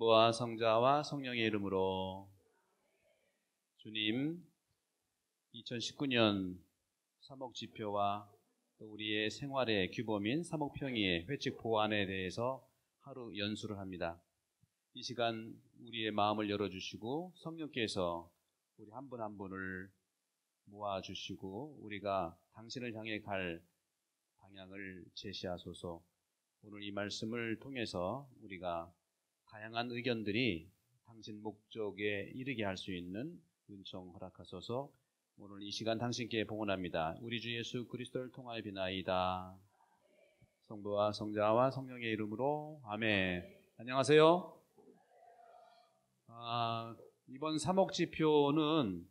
성부와 성자와 성령의 이름으로. 주님, 2019년 사목지표와 또 우리의 생활의 규범인 사목평의의 회칙 보완에 대해서 하루 연수를 합니다. 이 시간 우리의 마음을 열어주시고 성령께서 우리 한 분 한 분을 모아주시고 우리가 당신을 향해 갈 방향을 제시하소서. 오늘 이 말씀을 통해서 우리가 다양한 의견들이 당신 목적에 이르게 할 수 있는 은총 허락하소서. 오늘 이 시간 당신께 봉헌합니다. 우리 주 예수 그리스도를 통하여 비나이다. 성부와 성자와 성령의 이름으로 아멘. 안녕하세요. 이번 사목지표는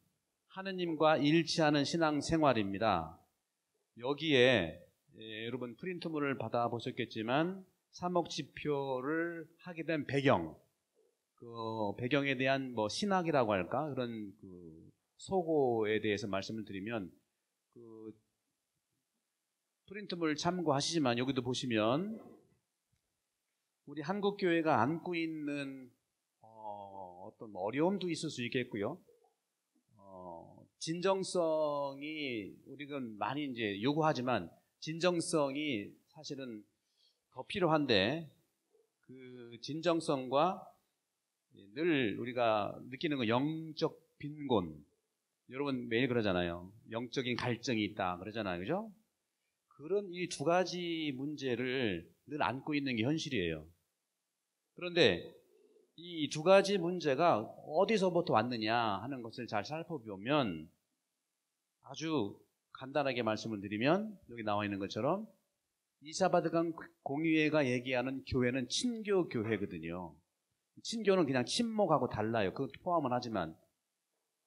하느님과 일치하는 신앙생활입니다. 여기에 여러분 프린트물을 받아보셨겠지만 사목지표를 하게 된 배경, 그 배경에 대한 신학이라고 할까 그런 소고에 대해서 말씀을 드리면 프린트물 참고하시지만 여기도 보시면 우리 한국 교회가 안고 있는 어떤 어려움도 있을 수 있겠고요. 진정성이 우리가 많이 이제 요구하지만 진정성이 사실은 더 필요한데 그 진정성과 늘 우리가 느끼는 거 영적 빈곤, 여러분 매일 그러잖아요. 영적인 갈증이 있다 그러잖아요, 그죠? 그런 이 두 가지 문제를 늘 안고 있는 게 현실이에요. 그런데 이 두 가지 문제가 어디서부터 왔느냐 하는 것을 잘 살펴보면 아주 간단하게 말씀을 드리면 여기 나와 있는 것처럼 이사바드강 공의회가 얘기하는 교회는 친교 교회거든요. 친교는 그냥 친목하고 달라요. 그것도 포함은 하지만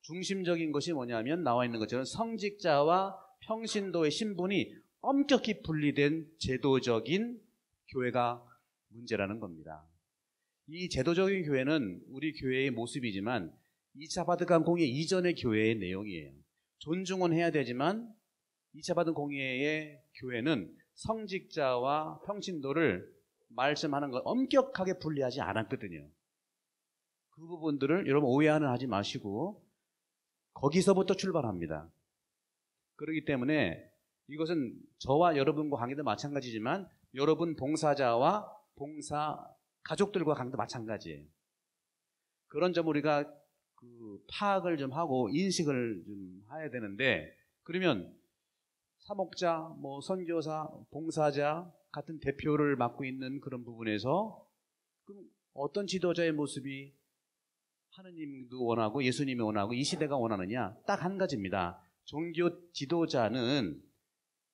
중심적인 것이 뭐냐면 나와 있는 것처럼 성직자와 평신도의 신분이 엄격히 분리된 제도적인 교회가 문제라는 겁니다. 이 제도적인 교회는 우리 교회의 모습이지만 이사바드강 공의회 이전의 교회의 내용이에요. 존중은 해야 되지만 이사바드강 공의회의 교회는 성직자와 평신도를 말씀하는 걸 엄격하게 분리하지 않았거든요. 그 부분들을 여러분 오해는 하지 마시고 거기서부터 출발합니다. 그렇기 때문에 이것은 저와 여러분과 관계도 마찬가지지만 여러분 봉사자와 봉사 가족들과 관계도 마찬가지예요. 그런 점 우리가 파악을 좀 하고 인식을 좀 해야 되는데, 그러면 사목자, 선교사, 봉사자 같은 대표를 맡고 있는 그런 부분에서 그럼 어떤 지도자의 모습이 하느님도 원하고 예수님이 원하고 이 시대가 원하느냐? 딱 한 가지입니다. 종교 지도자는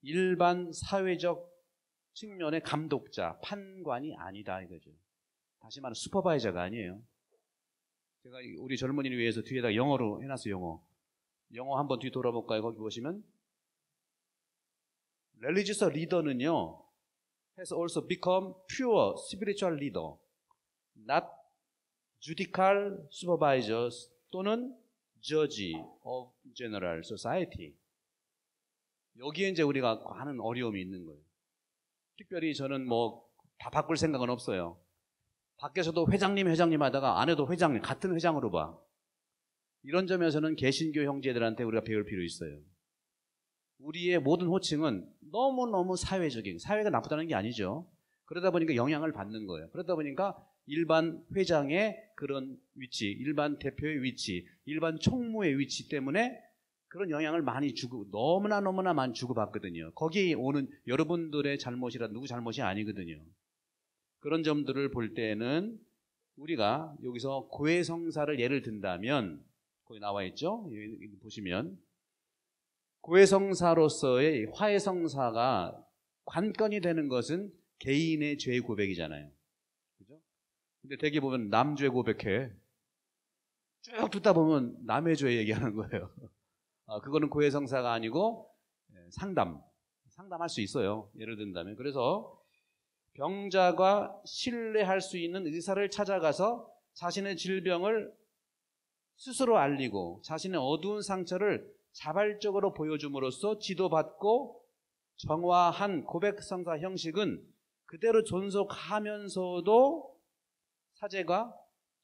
일반 사회적 측면의 감독자, 판관이 아니다 이거죠. 다시 말하면 슈퍼바이저가 아니에요. 제가 우리 젊은이를 위해서 뒤에다 영어로 해놨어요. 영어 한번 뒤 돌아볼까요? 거기 보시면 religious leader는요 has also become pure spiritual leader, not judicial supervisors 또는 judge of general society. 여기에 이제 우리가 하는 어려움이 있는 거예요. 특별히 저는 다 바꿀 생각은 없어요. 밖에서도 회장님 하다가 안에도 회장님, 같은 회장으로 봐. 이런 점에서는 개신교 형제들한테 우리가 배울 필요 있어요. 우리의 모든 호칭은 너무너무 사회적인, 사회가 나쁘다는 게 아니죠. 그러다 보니까 영향을 받는 거예요. 그러다 보니까 일반 회장의 그런 위치, 일반 대표의 위치, 일반 총무의 위치 때문에 그런 영향을 많이 주고, 너무나 많이 주고받거든요. 거기에 오는 여러분들의 잘못이라 누구 잘못이 아니거든요. 그런 점들을 볼 때는 우리가 여기서 고해성사를 예를 든다면, 거기 나와 있죠? 여기 보시면 고해성사로서의 화해성사가 관건이 되는 것은 개인의 죄 고백이잖아요. 그죠? 근데 대개 보면 남죄 고백해. 쭉 듣다 보면 남의 죄 얘기하는 거예요. 그거는 고해성사가 아니고 상담할 수 있어요. 예를 든다면. 그래서 병자가 신뢰할 수 있는 의사를 찾아가서 자신의 질병을 스스로 알리고 자신의 어두운 상처를 자발적으로 보여줌으로써 지도받고 정화한 고백성사 형식은 그대로 존속하면서도 사제가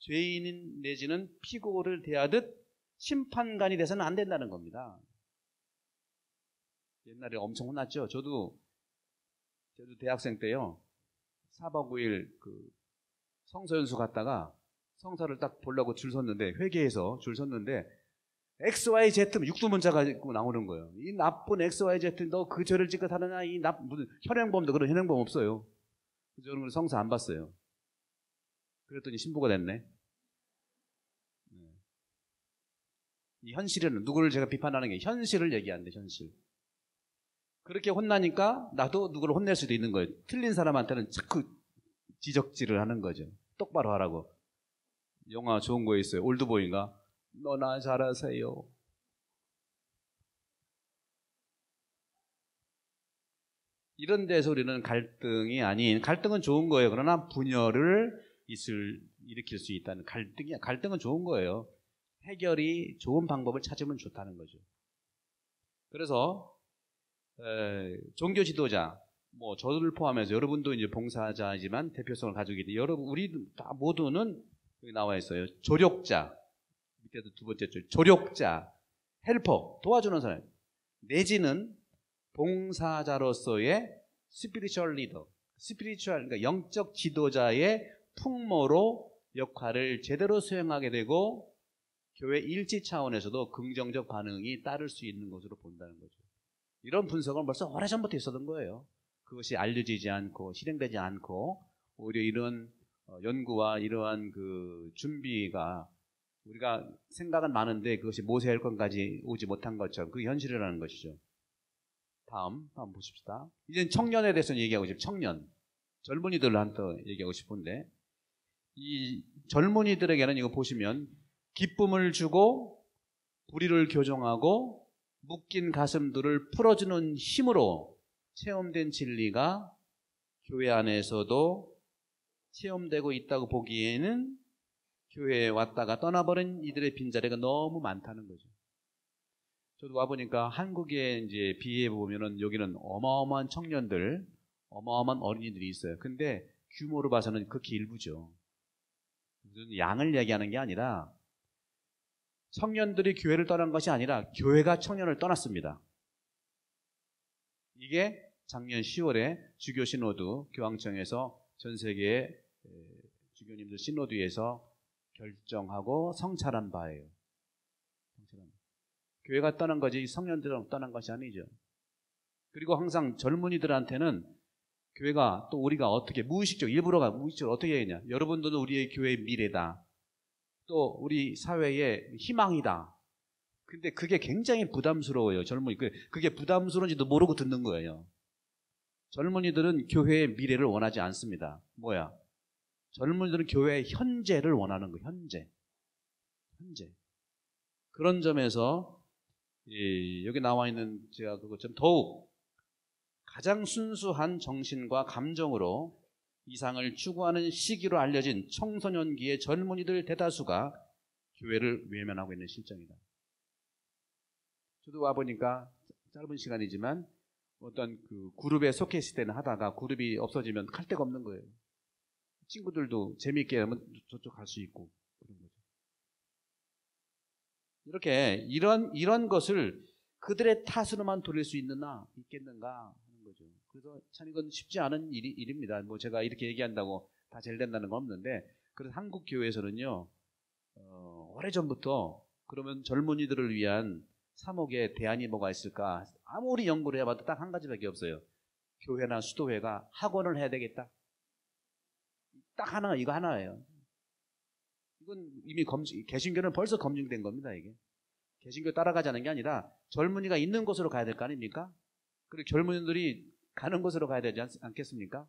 죄인 내지는 피고를 대하듯 심판관이 돼서는 안 된다는 겁니다. 옛날에 엄청 혼났죠. 저도 대학생 때요. 4박 5일 그 성서연수 갔다가 성서를 딱 보려고 줄 섰는데, 회계에서 줄 섰는데 XYZ 육두문자가 있고 나오는 거예요. 이 나쁜 XYZ, 너 그 죄를 짓고 사느냐, 이 무슨 현행범도. 그런 현행범 없어요. 저는 성서 안 봤어요. 그랬더니 신부가 됐네. 이 현실은, 누구를 제가 비판하는 게 현실을 얘기하는데, 현실. 그렇게 혼나니까 나도 누구를 혼낼 수도 있는 거예요. 틀린 사람한테는 자꾸 지적질을 하는 거죠. 똑바로 하라고. 영화 좋은 거 있어요. 올드보이인가? 너나 잘하세요. 이런 데서 우리는 갈등이 아닌, 갈등은 좋은 거예요. 그러나 분열을 일으킬 수 있다는, 갈등은 좋은 거예요. 해결이 좋은 방법을 찾으면 좋다는 거죠. 그래서 종교 지도자, 뭐 저를 포함해서 여러분도 이제 봉사자이지만 대표성을 가지고 있는데, 여러분 우리 다 모두는 여기 나와 있어요. 조력자, 밑에도 두 번째 줄, 조력자, 헬퍼, 도와주는 사람, 내지는 봉사자로서의 스피리추얼 리더, 그러니까 영적 지도자의 풍모로 역할을 제대로 수행하게 되고 교회 일치 차원에서도 긍정적 반응이 따를 수 있는 것으로 본다는 거죠. 이런 분석은 벌써 오래전부터 있었던 거예요. 그것이 알려지지 않고 실행되지 않고 오히려 이런 연구와 이러한 그 준비가, 우리가 생각은 많은데 그것이 모세혈권까지 오지 못한 것처럼 그게 현실이라는 것이죠. 다음 보십시다. 이제 청년에 대해서 얘기하고 싶어요. 청년, 젊은이들한테 얘기하고 싶은데, 이 젊은이들에게는 이거 보시면 기쁨을 주고 불의를 교정하고 묶인 가슴들을 풀어주는 힘으로 체험된 진리가 교회 안에서도 체험되고 있다고 보기에는 교회에 왔다가 떠나버린 이들의 빈자리가 너무 많다는 거죠. 저도 와보니까 한국에 이제 비해 보면은 여기는 어마어마한 청년들, 어마어마한 어린이들이 있어요. 근데 규모로 봐서는 극히 일부죠. 양을 얘기하는 게 아니라, 청년들이 교회를 떠난 것이 아니라 교회가 청년을 떠났습니다. 이게 작년 10월에 주교 시노드 교황청에서 전 세계의 주교님들 시노드에서 결정하고 성찰한 바예요. 교회가 떠난 거지 청년들은 떠난 것이 아니죠. 그리고 항상 젊은이들한테는 교회가, 또 우리가 어떻게 무의식적으로 어떻게 해야 되냐, 여러분들은 우리의 교회의 미래다, 또 우리 사회의 희망이다. 근데 그게 굉장히 부담스러워요. 젊은이, 그게 부담스러운지도 모르고 듣는 거예요. 젊은이들은 교회의 미래를 원하지 않습니다. 뭐야? 젊은이들은 교회의 현재를 원하는 거예요. 현재. 그런 점에서 여기 나와 있는 제가 그것처럼 더욱 가장 순수한 정신과 감정으로 이상을 추구하는 시기로 알려진 청소년기의 젊은이들 대다수가 교회를 외면하고 있는 실정이다. 저도 와보니까 짧은 시간이지만 어떤 그 그룹에 속해 있을 때는 하다가 그룹이 없어지면 갈 데가 없는 거예요. 친구들도 재미있게 하면 저쪽 갈 수 있고 그런 거죠. 이렇게 이런 것을 그들의 탓으로만 돌릴 수 있겠는가 하는 거죠. 그래서 참 이건 쉽지 않은 일입니다. 뭐 제가 이렇게 얘기한다고 다 잘 된다는 건 없는데, 그래서 한국 교회에서는요, 오래전부터 그러면 젊은이들을 위한 사목의 대안이 뭐가 있을까? 아무리 연구를 해봐도 딱 한 가지밖에 없어요. 교회나 수도회가 학원을 해야 되겠다. 딱 하나, 이거 하나예요. 이건 이미 개신교는 벌써 검증된 겁니다, 이게. 개신교 따라가자는 게 아니라 젊은이가 있는 곳으로 가야 될 거 아닙니까? 그리고 젊은이들이 가는 곳으로 가야 되지 않겠습니까?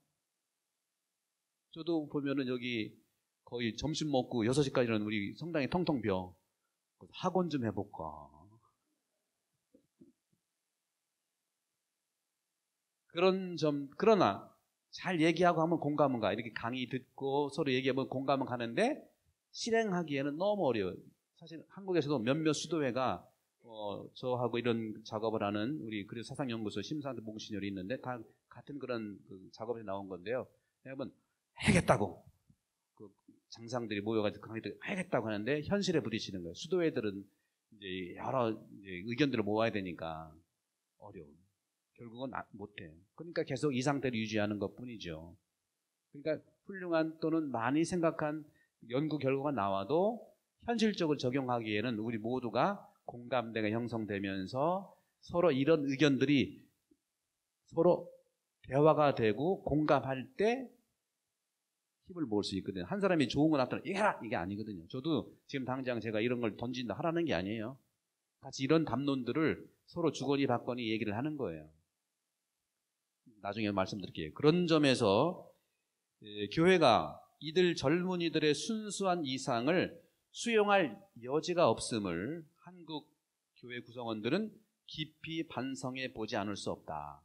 저도 보면은 여기 거의 점심 먹고 6시까지는 우리 성당이 텅텅 비어. 학원 좀 해볼까. 그러나 잘 얘기하고 하면 공감은 가. 이렇게 강의 듣고 서로 얘기하면 공감은 가는데 실행하기에는 너무 어려워요. 사실 한국에서도 몇몇 수도회가 저하고 이런 작업을 하는 우리 그리고 사상연구소 심사한테 몽신열이 있는데 다 같은 그런 그 작업에 나온 건데요. 여러분, 해야겠다고 장상들이 모여가지고 강의를 하겠다고 하는데 현실에 부딪히는 거예요. 수도회들은 이제 여러 이제 의견들을 모아야 되니까 어려워. 결국은 못해. 그러니까 계속 이 상태를 유지하는 것뿐이죠. 그러니까 훌륭한 또는 많이 생각한 연구 결과가 나와도 현실적으로 적용하기에는 우리 모두가 공감대가 형성되면서 서로 이런 의견들이 서로 대화가 되고 공감할 때 힘을 모을 수 있거든요. 한 사람이 좋은 거 나타나 이게 해라! 이게 아니거든요. 저도 지금 당장 제가 이런 걸 던진다 하라는 게 아니에요. 같이 이런 담론들을 서로 주거니 받거니 얘기를 하는 거예요. 나중에 말씀드릴게요. 그런 점에서 교회가 이들 젊은이들의 순수한 이상을 수용할 여지가 없음을 한국 교회 구성원들은 깊이 반성해 보지 않을 수 없다.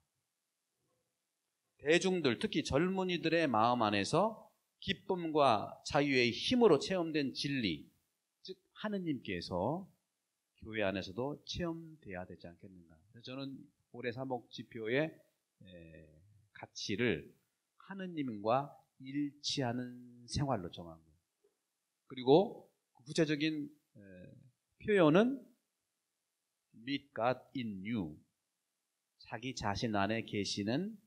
대중들, 특히 젊은이들의 마음 안에서 기쁨과 자유의 힘으로 체험된 진리, 즉 하느님께서 교회 안에서도 체험돼야 되지 않겠는가. 그래서 저는 올해 사목지표의 가치를 하느님과 일치하는 생활로 정한 거예요. 그리고 구체적인 표현은 Meet God in you. 자기 자신 안에 계시는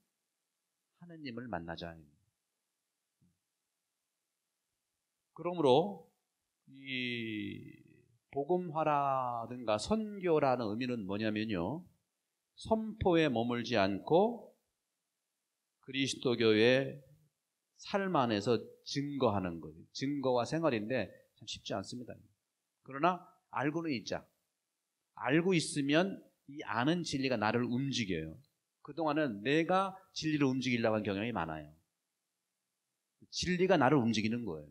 하느님을 만나자. 그러므로 이 복음화라든가 선교라는 의미는 뭐냐면요, 선포에 머물지 않고 그리스도교의 삶 안에서 증거하는 거예요. 증거와 생활인데 참 쉽지 않습니다. 그러나 알고는 있자. 알고 있으면 이 아는 진리가 나를 움직여요. 그동안은 내가 진리를 움직이려고 하는 경향이 많아요. 진리가 나를 움직이는 거예요.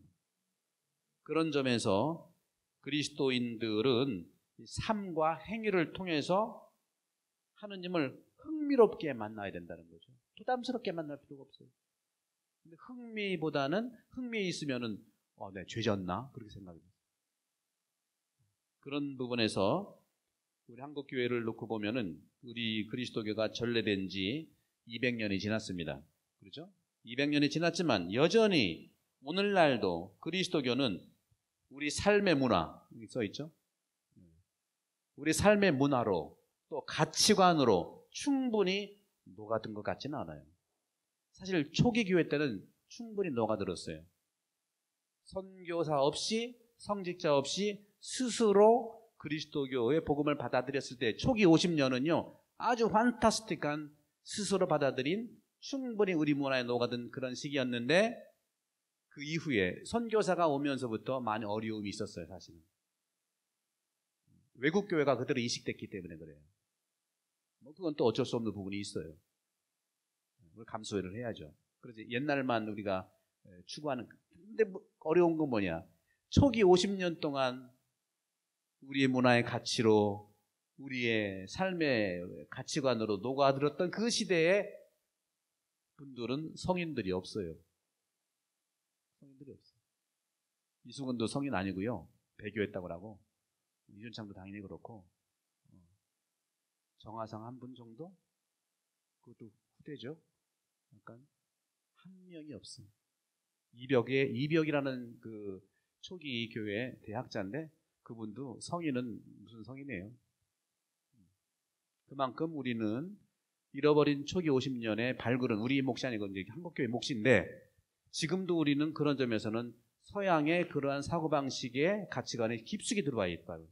그런 점에서 그리스도인들은 삶과 행위를 통해서 하느님을 흥미롭게 만나야 된다는 거죠. 부담스럽게 만날 필요가 없어요. 근데 흥미 있으면은 내 죄졌나? 그렇게 생각해요. 그런 부분에서 우리 한국 교회를 놓고 보면은 우리 그리스도교가 전래된 지 200년이 지났습니다. 그렇죠? 200년이 지났지만 여전히 오늘날도 그리스도교는 우리 삶의 문화, 여기 써 있죠? 우리 삶의 문화로 또 가치관으로 충분히 녹아든 것 같지는 않아요. 사실 초기 교회 때는 충분히 녹아들었어요. 선교사 없이, 성직자 없이 스스로 그리스도교의 복음을 받아들였을 때 초기 50년은요 아주 판타스틱한 스스로 받아들인 충분히 우리 문화에 녹아든 그런 시기였는데 그 이후에 선교사가 오면서부터 많이 어려움이 있었어요. 사실은 외국 교회가 그대로 이식됐기 때문에 그래요. 그건 또 어쩔 수 없는 부분이 있어요. 그걸 감수를 해야죠. 그래서 옛날만 우리가 추구하는. 근데 어려운 건 뭐냐, 초기 50년 동안 우리의 문화의 가치로 우리의 삶의 가치관으로 녹아들었던 그 시대의 분들은 성인들이 없어요. 성인들이 없어요. 이수근도 성인 아니고요. 배교했다고 하고, 이준창도 당연히 그렇고, 정하상 한 분 정도? 그것도 후대죠. 약간 한 명이 없어요. 이벽이라는 그 초기 교회 대학자인데 그분도 성인은 무슨 성인이에요. 그만큼 우리는 잃어버린 초기 50년의 발굴은 우리 몫이 아니고 이제 한국교회 몫인데 지금도 우리는 그런 점에서는 서양의 그러한 사고방식의 가치관에 깊숙이 들어와 있다고.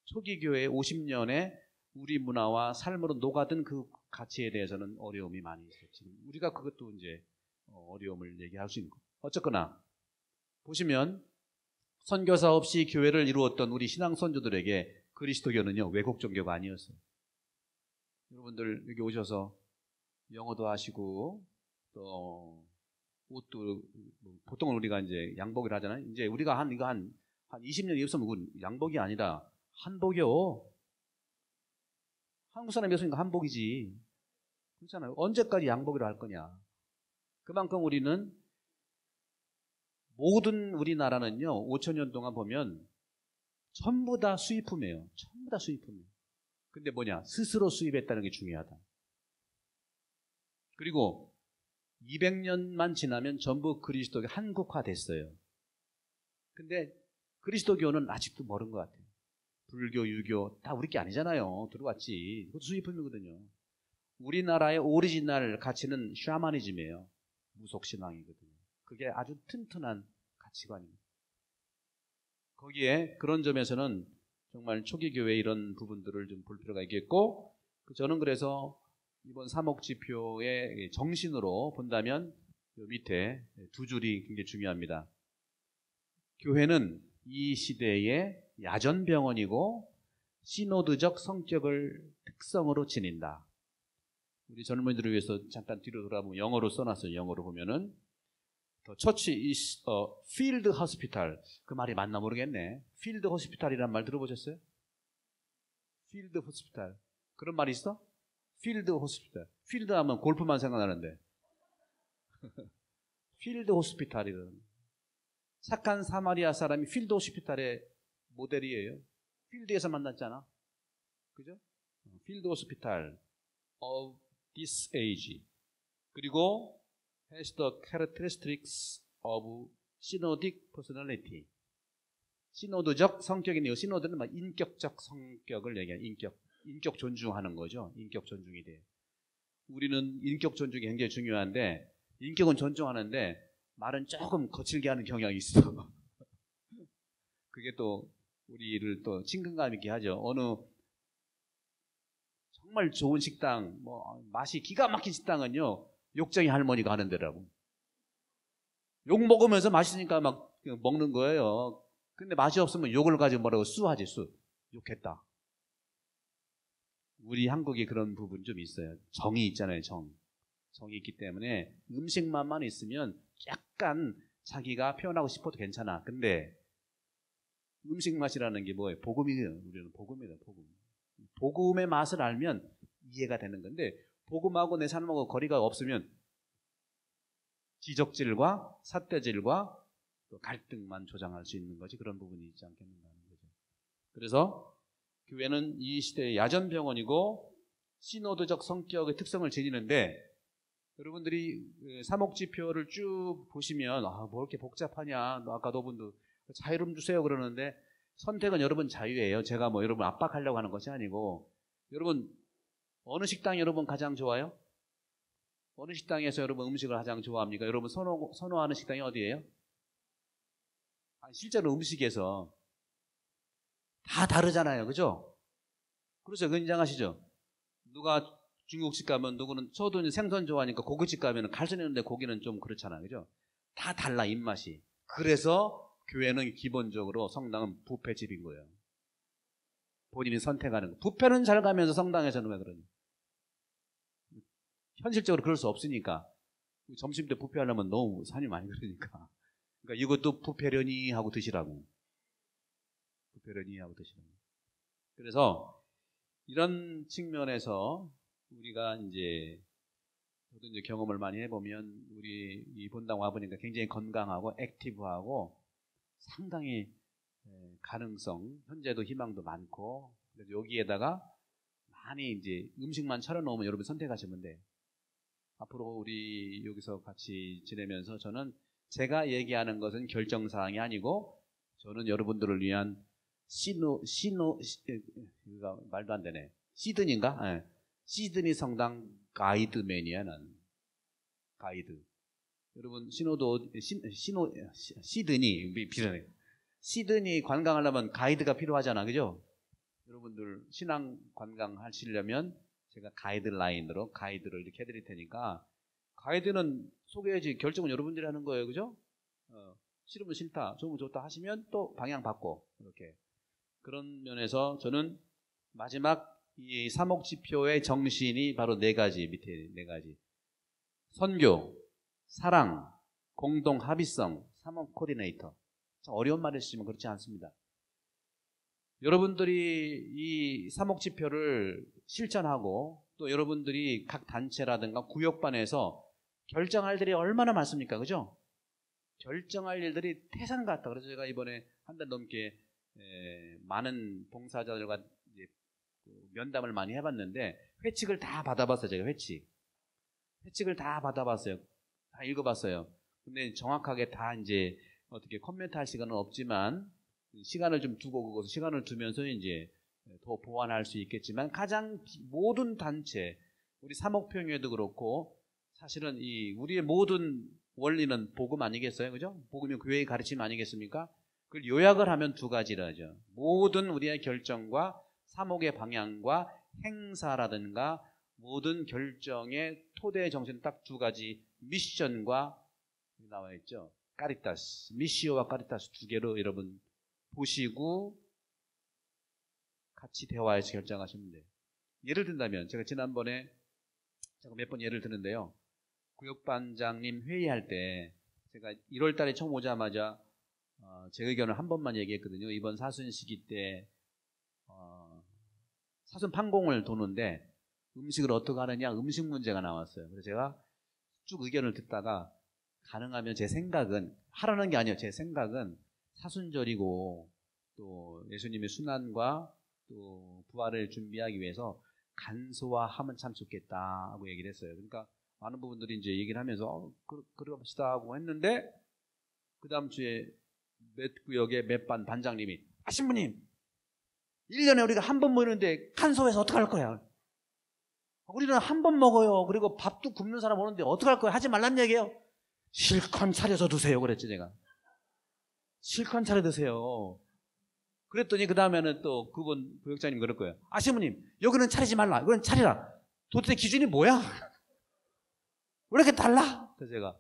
초기 교회 50년의 우리 문화와 삶으로 녹아든 그 가치에 대해서는 어려움이 많이 있어요. 지금 우리가 그것도 이제 어려움을 얘기할 수 있는 거. 어쨌거나 보시면 선교사 없이 교회를 이루었던 우리 신앙 선조들에게 그리스도교는요 외국 종교가 아니었어요. 여러분들 여기 오셔서 영어도 하시고 또 옷도 보통은 우리가 이제 양복을 하잖아요. 이제 우리가 한 20년 입었으면 양복이 아니라 한복이요. 한국 사람이 입었으니까 한복이지. 그렇잖아요. 언제까지 양복이라 할 거냐. 그만큼 우리는 모든 우리나라는요 5,000년 동안 보면 전부 다 수입품이에요. 전부 다 수입품이에요. 근데 뭐냐, 스스로 수입했다는 게 중요하다. 그리고 200년만 지나면 전부 그리스도가 한국화 됐어요. 근데 그리스도교는 아직도 멀은 것 같아요. 불교, 유교 다 우리 게 아니잖아요. 들어왔지. 그것도 수입품이거든요. 우리나라의 오리지널 가치는 샤머니즘이에요. 무속신앙이거든요. 그게 아주 튼튼한 가치관입니다. 거기에 그런 점에서는 정말 초기 교회 이런 부분들을 좀 볼 필요가 있겠고, 저는 그래서 이번 사목지표의 정신으로 본다면 밑에 두 줄이 굉장히 중요합니다. 교회는 이 시대의 야전병원이고 시노드적 성격을 특성으로 지닌다. 우리 젊은이들을 위해서 잠깐 뒤로 돌아보면 영어로 써놨어요. 영어로 보면은 The church is a field hospital. 그 말이 맞나 모르겠네. field hospital이라는 말 들어보셨어요? field hospital. 그런 말이 있어? field hospital. field 하면 골프만 생각나는데. field hospital이라는. 착한 사마리아 사람이 필드 호스피탈의 모델이에요. 필드에서 만났잖아. 그죠? 필드 호스피탈 of this age. 그리고 has the characteristics of synodic personality. 시노드적 성격이네요. 시노드는 막 인격적 성격을 얘기해요. 인격 존중하는 거죠. 인격 존중이 돼요. 우리는 인격 존중이 굉장히 중요한데, 인격은 존중하는데 말은 조금 거칠게 하는 경향이 있어. 그게 또 우리를 또 친근감 있게 하죠. 어느 정말 좋은 식당, 뭐 맛이 기가 막힌 식당은요, 욕쟁이 할머니가 하는 데라고. 욕 먹으면서 맛있으니까 막 먹는 거예요. 근데 맛이 없으면 욕을 가지고 뭐라고 수하지, 수. 욕했다. 우리 한국이 그런 부분 좀 있어요. 정이 있잖아요, 정. 정이 있기 때문에 음식만만 있으면 약간 자기가 표현하고 싶어도 괜찮아. 근데 음식 맛이라는 게 뭐예요? 복음이에요. 우리는 복음이에요. 복음. 복음의 맛을 알면 이해가 되는 건데, 복음하고 내 삶하고 거리가 없으면 지적질과 삿대질과 또 갈등만 조장할 수 있는 거지, 그런 부분이 있지 않겠는가 하는 거죠. 그래서 교회는 이 시대의 야전병원이고 시노드적 성격의 특성을 지니는데, 여러분들이 사목지표를 쭉 보시면 뭐 이렇게 복잡하냐, 아까 너분도 자유로움 주세요 그러는데, 선택은 여러분 자유예요. 제가 뭐 여러분 압박하려고 하는 것이 아니고, 여러분 어느 식당이 여러분 가장 좋아요? 어느 식당에서 여러분 음식을 가장 좋아합니까? 여러분 선호하는 식당이 어디예요? 실제로 음식에서 다 다르잖아요. 그죠? 그렇죠. 그 인정하시죠? 누가 중국집 가면 누구는, 저도 생선 좋아하니까 고깃집 가면 갈선 있는데 고기는 좀 그렇잖아요. 그죠? 다 달라, 입맛이. 그래서 교회는 기본적으로, 성당은 뷔페집인 거예요. 본인이 선택하는 거. 뷔페는 잘 가면서 성당에서는 왜 그러냐? 현실적으로 그럴 수 없으니까. 점심 때 뷔페 하려면 너무 산이 많이 그러니까. 그러니까 이것도 뷔페려니 하고 드시라고. 뷔페려니 하고 드시라고. 그래서 이런 측면에서 우리가 저도 이제 경험을 많이 해보면, 우리 이 본당 와보니까 굉장히 건강하고 액티브하고 상당히 가능성, 현재도 희망도 많고, 그래서 여기에다가 많이 음식만 차려놓으면 여러분 선택하시면 돼. 앞으로 우리 여기서 같이 지내면서 저는 제가 얘기하는 것은 결정사항이 아니고, 저는 여러분들을 위한 말도 안 되네. 시드니인가? 네. 시드니 성당 가이드맨이야, 난. 가이드. 여러분, 시드니, 비슷해. 시드니 관광하려면 가이드가 필요하잖아. 그죠? 여러분들 신앙 관광 하시려면 제가 가이드라인으로 가이드를 이렇게 해드릴 테니까, 가이드는 소개해야지, 결정은 여러분들이 하는 거예요. 그죠? 싫으면 싫다, 좋으면 좋다 하시면 또 방향 바꿔. 이렇게. 그런 면에서 저는 마지막 이 사목지표의 정신이 바로 네 가지, 밑에 네 가지. 선교, 사랑, 공동 합의성, 사목 코디네이터. 어려운 말을 쓰시면 그렇지 않습니다. 여러분들이 이 사목지표를 실천하고, 또 여러분들이 각 단체라든가 구역반에서 결정할 일이 얼마나 많습니까? 그죠? 결정할 일들이 태산 같다. 그래서 제가 이번에 한 달 넘게 많은 봉사자들과 면담을 많이 해봤는데, 회칙을 다 받아봤어요. 제가 회칙을 다 받아봤어요. 다 읽어봤어요. 근데 정확하게 다 어떻게 코멘트할 시간은 없지만 시간을 좀 두고 그것을 시간을 두면서 이제 더 보완할 수 있겠지만 가장 모든 단체 우리 사목평회도 그렇고 사실은 이 우리의 모든 원리는 복음 아니겠어요, 그죠? 복음이 교회의 가르침 아니겠습니까? 그걸 요약을 하면 두 가지라죠. 모든 우리의 결정과 사목의 방향과 행사라든가 모든 결정의 토대 정신 딱 두 가지 미션과 나와 있죠. 까리타스, 미시오와 까리타스 두 개로 여러분 보시고 같이 대화해서 결정하시면 돼요. 예를 든다면 제가 지난번에 제가 몇 번 예를 드는데요. 구역반장님 회의할 때 제가 1월 달에 처음 오자마자 제 의견을 한 번만 얘기했거든요. 이번 사순 시기 때 사순 판공을 도는데 음식을 어떻게 하느냐 음식 문제가 나왔어요. 그래서 제가 쭉 의견을 듣다가 가능하면 제 생각은 하라는 게 아니에요. 제 생각은 사순절이고 또 예수님의 순환과 또 부활을 준비하기 위해서 간소화하면 참 좋겠다 하고 얘기를 했어요. 그러니까 많은 부분들이 이제 얘기를 하면서 그럽시다 하고 했는데 그 다음 주에 몇 구역의 몇 반 반장님이 신부님 1년에 우리가 한 번 모이는데 간소해서 어떡할 거야? 우리는 한 번 먹어요. 그리고 밥도 굶는 사람 오는데 어떡할 거야? 하지 말란 얘기예요. 실컷 차려서 드세요 그랬지 제가. 실컷 차려 드세요. 그랬더니 그 다음에는 또 그분 부역장님 그럴 거예요. 신부님 여기는 차리지 말라. 이건 차리라. 도대체 기준이 뭐야? 왜 이렇게 달라? 그래서 제가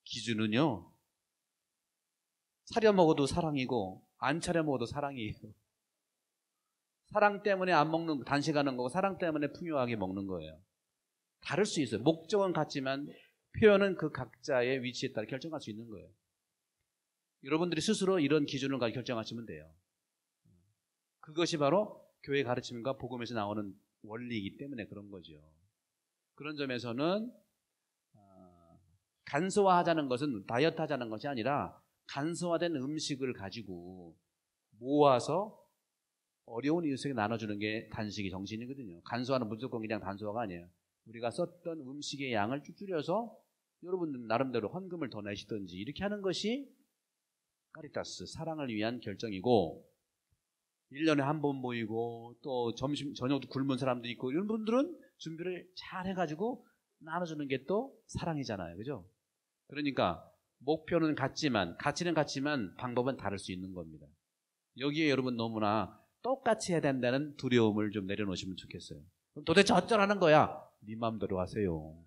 기준은요 차려 먹어도 사랑이고 안 차려 먹어도 사랑이에요. 사랑 때문에 안 먹는 단식하는 거고 사랑 때문에 풍요하게 먹는 거예요. 다를 수 있어요. 목적은 같지만 표현은 그 각자의 위치에 따라 결정할 수 있는 거예요. 여러분들이 스스로 이런 기준을 가지고 결정하시면 돼요. 그것이 바로 교회 가르침과 복음에서 나오는 원리이기 때문에 그런 거죠. 그런 점에서는 간소화하자는 것은 다이어트 하자는 것이 아니라 간소화된 음식을 가지고 모아서 어려운 이웃에게 나눠주는 게 단식의 정신이거든요. 간소화는 무조건 그냥 단소화가 아니에요. 우리가 썼던 음식의 양을 쭉 줄여서 여러분들 나름대로 헌금을 더 내시든지 이렇게 하는 것이 까리타스, 사랑을 위한 결정이고 1년에 한 번 모이고 또 점심, 저녁도 굶은 사람도 있고 이런 분들은 준비를 잘 해가지고 나눠주는 게 또 사랑이잖아요. 그죠? 그러니까 목표는 같지만 가치는 같지만 방법은 다를 수 있는 겁니다. 여기에 여러분 너무나 똑같이 해야 된다는 두려움을 좀 내려놓으시면 좋겠어요. 그럼 도대체 어쩌라는 거야? 네 마음대로 하세요.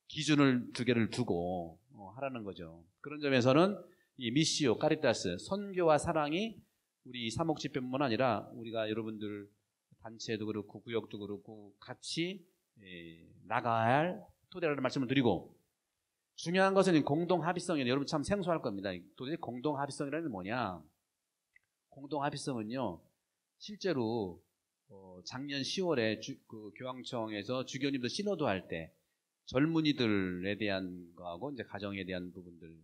기준을 두 개를 두고 하라는 거죠. 그런 점에서는 이 미시오, 까리타스, 선교와 사랑이 우리 사목집회뿐만 아니라 우리가 여러분들 단체도 그렇고 구역도 그렇고 같이 나가야 할 토대라는 말씀을 드리고 중요한 것은 공동합의성이에요. 여러분 참 생소할 겁니다. 도대체 공동합의성이라는 게 뭐냐? 공동합의성은요 실제로 작년 10월에 그 교황청에서 주교님들 시노도 할 때 젊은이들에 대한 거하고 이제 가정에 대한 부분들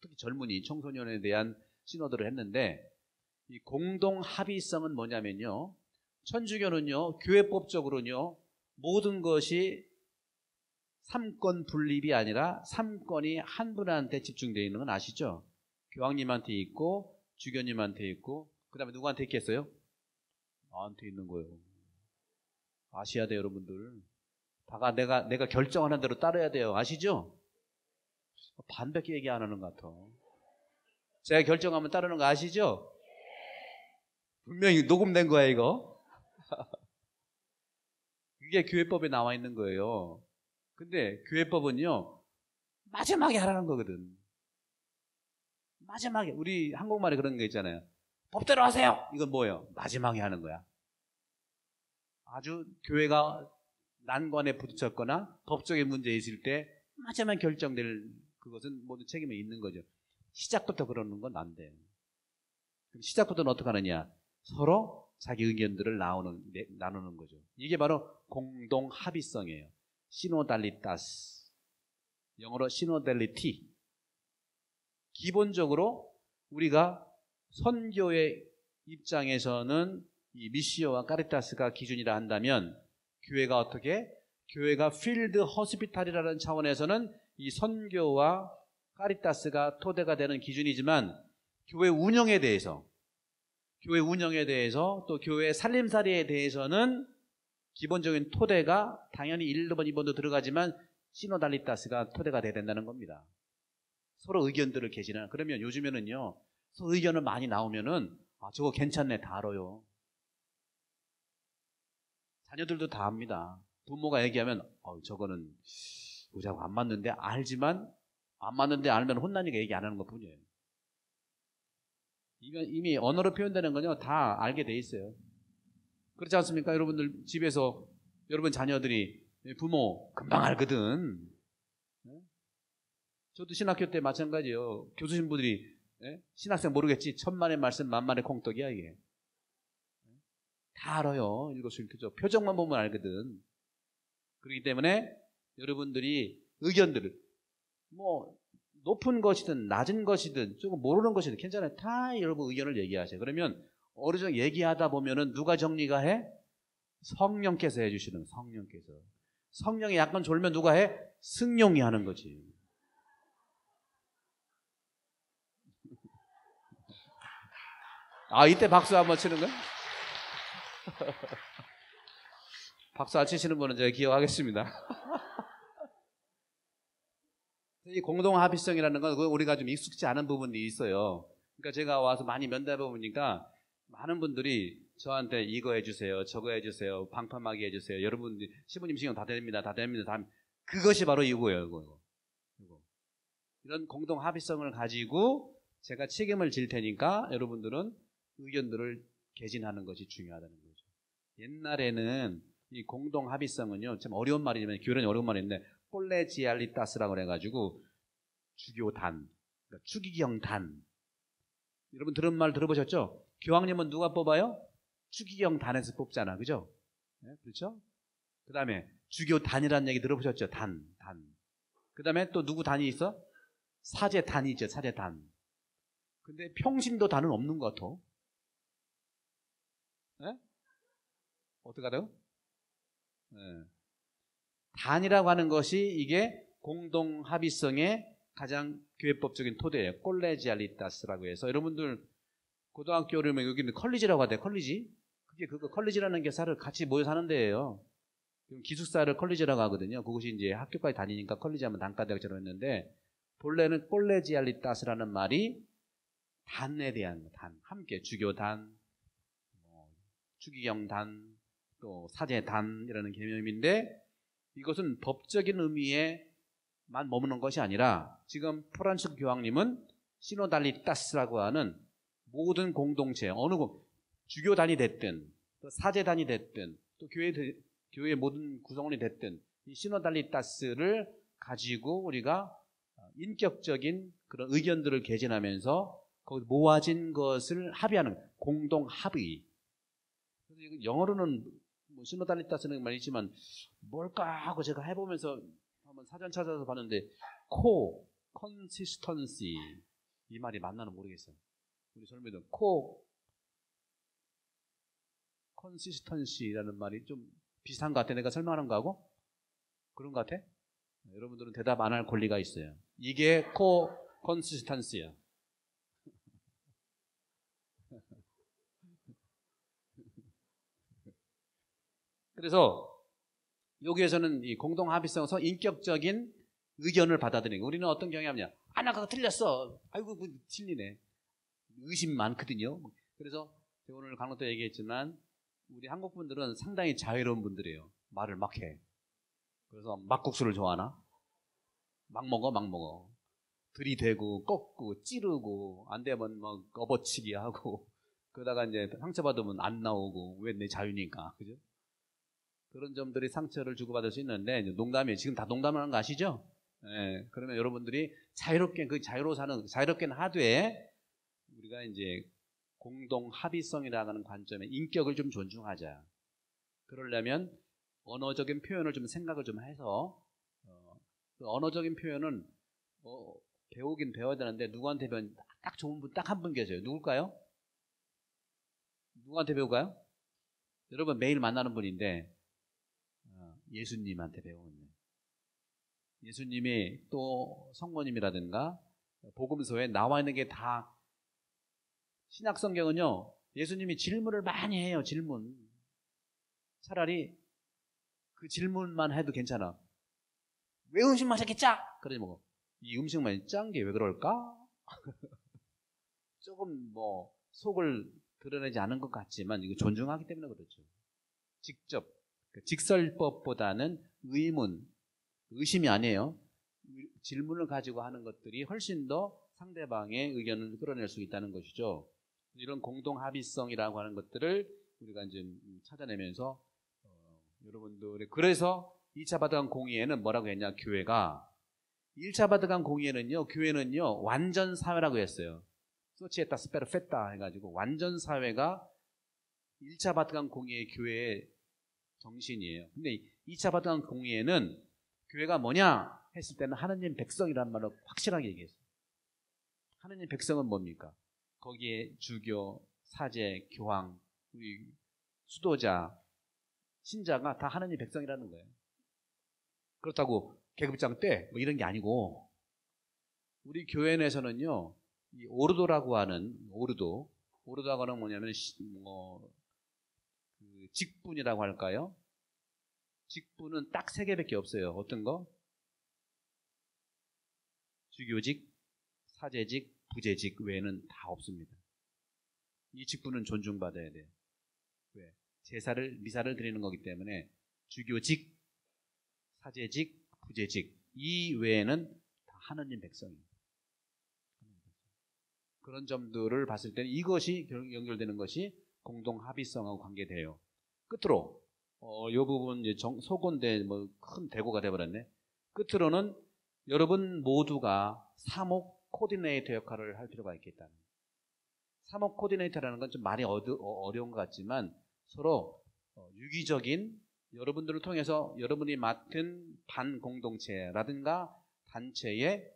특히 젊은이 청소년에 대한 시노도를 했는데 이 공동합의성은 뭐냐면요 천주교는요 교회법적으로는요 모든 것이 삼권 분립이 아니라 삼권이 한 분한테 집중되어 있는 건 아시죠? 교황님한테 있고 주교님한테 있고 그 다음에 누구한테 있겠어요? 나한테 있는 거예요. 아셔야 돼요 여러분들. 다가 내가 결정하는 대로 따라야 돼요. 아시죠? 반밖에 얘기 안 하는 것 같아. 제가 결정하면 따르는 거 아시죠? 분명히 녹음된 거야 이거. 이게 교회법에 나와 있는 거예요. 근데 교회법은요 마지막에 하라는 거거든. 마지막에. 우리 한국말에 그런 거 있잖아요. 법대로 하세요. 이건 뭐예요? 마지막에 하는 거야. 아주 교회가 난관에 부딪혔거나 법적인 문제 있을 때 마지막에 결정될 그것은 모두 책임이 있는 거죠. 시작부터 그러는 건 안 돼요. 그럼 시작부터는 어떻게 하느냐? 서로 자기 의견들을 나누는 거죠. 이게 바로 공동합의성이에요. 시노달리타스. 영어로 시노델리티. 기본적으로 우리가 선교의 입장에서는 이 미시오와 까리타스가 기준이라 한다면 교회가 어떻게? 교회가 필드 허스피탈이라는 차원에서는 이 선교와 카리타스가 토대가 되는 기준이지만 교회 운영에 대해서 또 교회 살림살이에 대해서는 기본적인 토대가 당연히 1번, 2번도 들어가지만 시노달리타스가 토대가 돼야 된다는 겁니다. 서로 의견들을 개진하는. 그러면 요즘에는요, 서로 의견을 많이 나오면은 저거 괜찮네, 다 알아요. 자녀들도 다 압니다. 부모가 얘기하면 저거는 우리하고 안 맞는데 알지만 안 맞는데 알면 혼나니까 얘기 안 하는 것 뿐이에요. 이미 언어로 표현되는 건요 다 알게 돼 있어요. 그렇지 않습니까? 여러분들 집에서 여러분 자녀들이 부모 금방 알거든. 저도 신학교 때 마찬가지예요. 교수 신부들이 신학생 모르겠지. 천만의 말씀 만만의 콩떡이야 이게. 다 알아요. 일거수일투족. 표정만 보면 알거든. 그렇기 때문에 여러분들이 의견들을 높은 것이든 낮은 것이든 조금 모르는 것이든 괜찮아요. 다 여러분 의견을 얘기하세요. 그러면 어느 정도 얘기하다 보면은 누가 정리가 해? 성령께서 해주시는. 성령께서. 성령이 약간 졸면 누가 해? 승용이 하는 거지. 이때 박수 한번 치는 거야? 박수 안 치시는 분은 제가 기억하겠습니다. 이 공동합의성이라는 건 우리가 좀 익숙지 않은 부분이 있어요. 그러니까 제가 와서 많이 면담해 보니까 많은 분들이 저한테 이거 해주세요, 저거 해주세요, 방파막이 해주세요. 여러분들 시부님 신경 다 됩니다, 다 됩니다. 그것이 바로 이거예요. 이거. 이런 공동합의성을 가지고 제가 책임을 질 테니까 여러분들은 의견들을 개진하는 것이 중요하다는 거죠. 옛날에는 이 공동합의성은요, 참 어려운 말이지만 교련이 어려운 말인데 콜레지알리타스라고 해가지고 주교단, 그러니까 추기경단. 여러분 들은 말 들어보셨죠? 교황님은 누가 뽑아요? 추기경단에서 뽑잖아, 그죠? 네, 그렇죠? 그 다음에 주교단이라는 얘기 들어보셨죠? 단. 그 다음에 또 누구 단이 있어? 사제단이죠, 사제단. 근데 평신도 단은 없는 것 같아. 네? 어떡하다고? 네. 단이라고 하는 것이 이게 공동합의성의 가장 교회법적인 토대예요. 콜레지알리타스라고 해서 여러분들 고등학교를 여기는 컬리지라고 하대. 컬리지? 그게 컬리지라는 게 같이 모여 사는 데예요. 기숙사를 컬리지라고 하거든요. 그것이 이제 학교까지 다니니까 컬리지 하면 단과대학처럼 했는데 본래는 콜레지알리타스라는 말이 단에 대한 단, 함께 주교단, 추기경단, 또 사제단이라는 개념인데 이것은 법적인 의미에만 머무는 것이 아니라 지금 프란치스 교황님은 시노달리타스라고 하는 모든 공동체, 어느 주교단이 됐든 또 사제단이 됐든 또 교회 모든 구성원이 됐든 이 시노달리타스를 가지고 우리가 인격적인 그런 의견들을 개진하면서 거기 모아진 것을 합의하는 공동합의. 그래서 영어로는 시노달리타스는 말이지만 뭘까 하고 제가 해보면서 한번 사전 찾아서 봤는데 컨시스턴시 이 말이 맞나는 모르겠어요. 우리 젊은이들 컨시스턴시라는 말이 좀 비슷한 것 같아. 내가 설명하는 거하고 그런 것 같아? 여러분들은 대답 안 할 권리가 있어요. 이게 컨시스턴시야. 그래서 여기에서는 이 공동합의성에서 인격적인 의견을 받아들이는 거예요. 우리는 어떤 경향이냐? 나 그거 틀렸어. 아이고 틀리네. 의심 많거든요. 그래서 제가 오늘 강론 때 얘기했지만 우리 한국 분들은 상당히 자유로운 분들이에요. 말을 막 해. 그래서 막국수를 좋아하나? 막 먹어. 들이대고 꺾고 찌르고 안 되면 막 업어치기 하고 그러다가 이제 상처받으면 안 나오고 왜 내 자유니까. 그죠? 그런 점들이 상처를 주고받을 수 있는데 농담이에요. 지금 다 농담하는 거 아시죠? 예, 그러면 여러분들이 자유롭게 자유롭게는 하되 우리가 이제 공동 합의성이라는 관점에 인격을 좀 존중하자. 그러려면 언어적인 표현을 좀 생각을 좀 해서 그 언어적인 표현은 배우긴 배워야 되는데 누구한테 배우면 딱 좋은 분 딱 한 분 계세요. 누굴까요? 누구한테 배울까요? 여러분 매일 만나는 분인데 예수님한테 배우는. 예수님이 또 성모님이라든가 복음서에 나와 있는 게 다 신약 성경은요. 예수님이 질문을 많이 해요. 질문. 차라리 그 질문만 해도 괜찮아. 왜 음식 맛이 이렇게 짜? 그러지 뭐. 이 음식만 짠 게 왜 그럴까? 조금 뭐 속을 드러내지 않은 것 같지만 이거 존중하기 때문에 그렇죠. 직접 직설법보다는 의문, 의심이 아니에요. 질문을 가지고 하는 것들이 훨씬 더 상대방의 의견을 끌어낼 수 있다는 것이죠. 이런 공동 합의성이라고 하는 것들을 우리가 이제 찾아내면서 여러분들의 그래서 2차 바티칸 공의회는 뭐라고 했냐? 교회가 1차 바티칸 공의회는요, 교회는요 완전 사회라고 했어요. 소치에타 스페르페타 해가지고 완전 사회가 1차 바티칸 공의회 교회의 정신이에요. 근데 2차 바티칸 공의회는 교회가 뭐냐 했을 때는 하느님 백성이란 말을 확실하게 얘기했어요. 하느님 백성은 뭡니까? 거기에 주교, 사제, 교황, 우리 수도자, 신자가 다 하느님 백성이라는 거예요. 그렇다고 계급장 때 뭐 이런 게 아니고 우리 교회 내에서는요 이 오르도라고 하는 오르도라고 하는 뭐냐면 그 직분이라고 할까요? 직분은 딱 3개밖에 없어요. 어떤 거? 주교직, 사제직, 부제직 외에는 다 없습니다. 이 직분은 존중받아야 돼요. 왜? 미사를 드리는 거기 때문에 주교직, 사제직, 부제직 이 외에는 다 하느님 백성입니다. 그런 점들을 봤을 때는 이것이 연결되는 것이 공동 합의성하고 관계돼요. 끝으로 이 부분 이제 소곤대 뭐 큰 대고가 돼버렸네. 끝으로는 여러분 모두가 사목 코디네이터 역할을 할 필요가 있겠다. 사목 코디네이터라는 건 좀 말이 어려운 것 같지만 서로 유기적인 여러분들을 통해서 여러분이 맡은 반 공동체라든가 단체의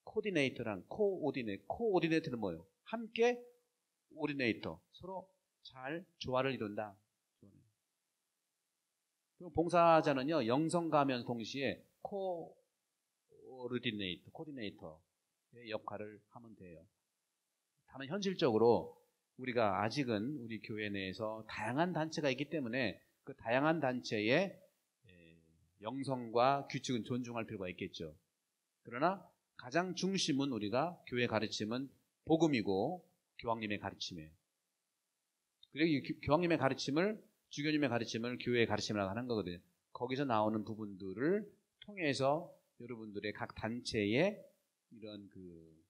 코디네이터란 코오디네이터는 뭐예요? 함께 오디네이터 서로 잘 조화를 이룬다. 그리고 봉사자는요 영성가면 동시에 코디네이터의 역할을 하면 돼요. 다만 현실적으로 우리가 아직은 우리 교회 내에서 다양한 단체가 있기 때문에 그 다양한 단체의 영성과 규칙은 존중할 필요가 있겠죠. 그러나 가장 중심은 우리가 교회 가르침은 복음이고 교황님의 가르침이에요. 그리고 이 교황님의 가르침을 주교님의 가르침을 교회의 가르침이라고 하는 거거든요. 거기서 나오는 부분들을 통해서 여러분들의 각 단체의 이런 그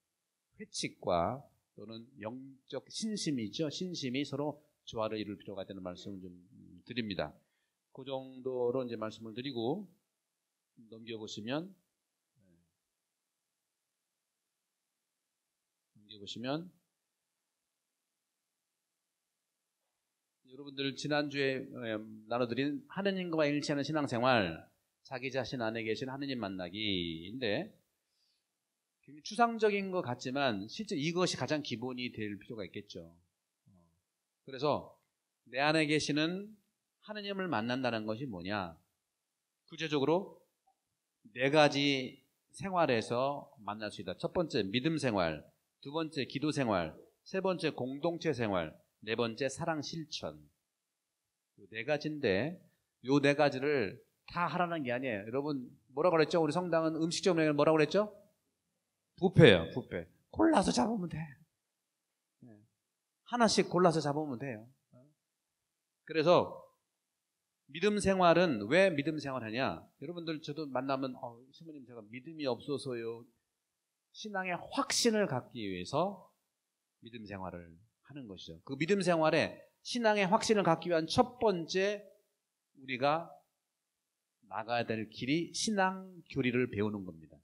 회칙과 또는 영적 신심이 서로 조화를 이룰 필요가 있다는 말씀을 좀 드립니다. 그 정도로 이제 말씀을 드리고 넘겨보시면 여러분들 지난주에 나눠드린 하느님과 일치하는 신앙생활, 자기 자신 안에 계신 하느님 만나기인데 굉장히 추상적인 것 같지만 실제 이것이 가장 기본이 될 필요가 있겠죠. 그래서 내 안에 계시는 하느님을 만난다는 것이 뭐냐? 구체적으로 4가지 생활에서 만날 수 있다. 첫 번째 믿음 생활, 두 번째 기도 생활, 세 번째 공동체 생활, 네 번째 사랑 실천. 요 4가지인데 요 4가지를 다 하라는 게 아니에요. 여러분 뭐라고 그랬죠? 우리 성당은 음식점에 뭐라고 그랬죠? 뷔페예요. 뷔페. 골라서 잡으면 돼. 하나씩 골라서 잡으면 돼요. 그래서 믿음 생활은 왜 믿음 생활하냐? 여러분들 저도 만나면 신부님 제가 믿음이 없어서요. 신앙의 확신을 갖기 위해서 믿음 생활을 하는 것이죠. 그 믿음 생활에 신앙의 확신을 갖기 위한 첫 번째 우리가 나가야 될 길이 신앙 교리를 배우는 겁니다.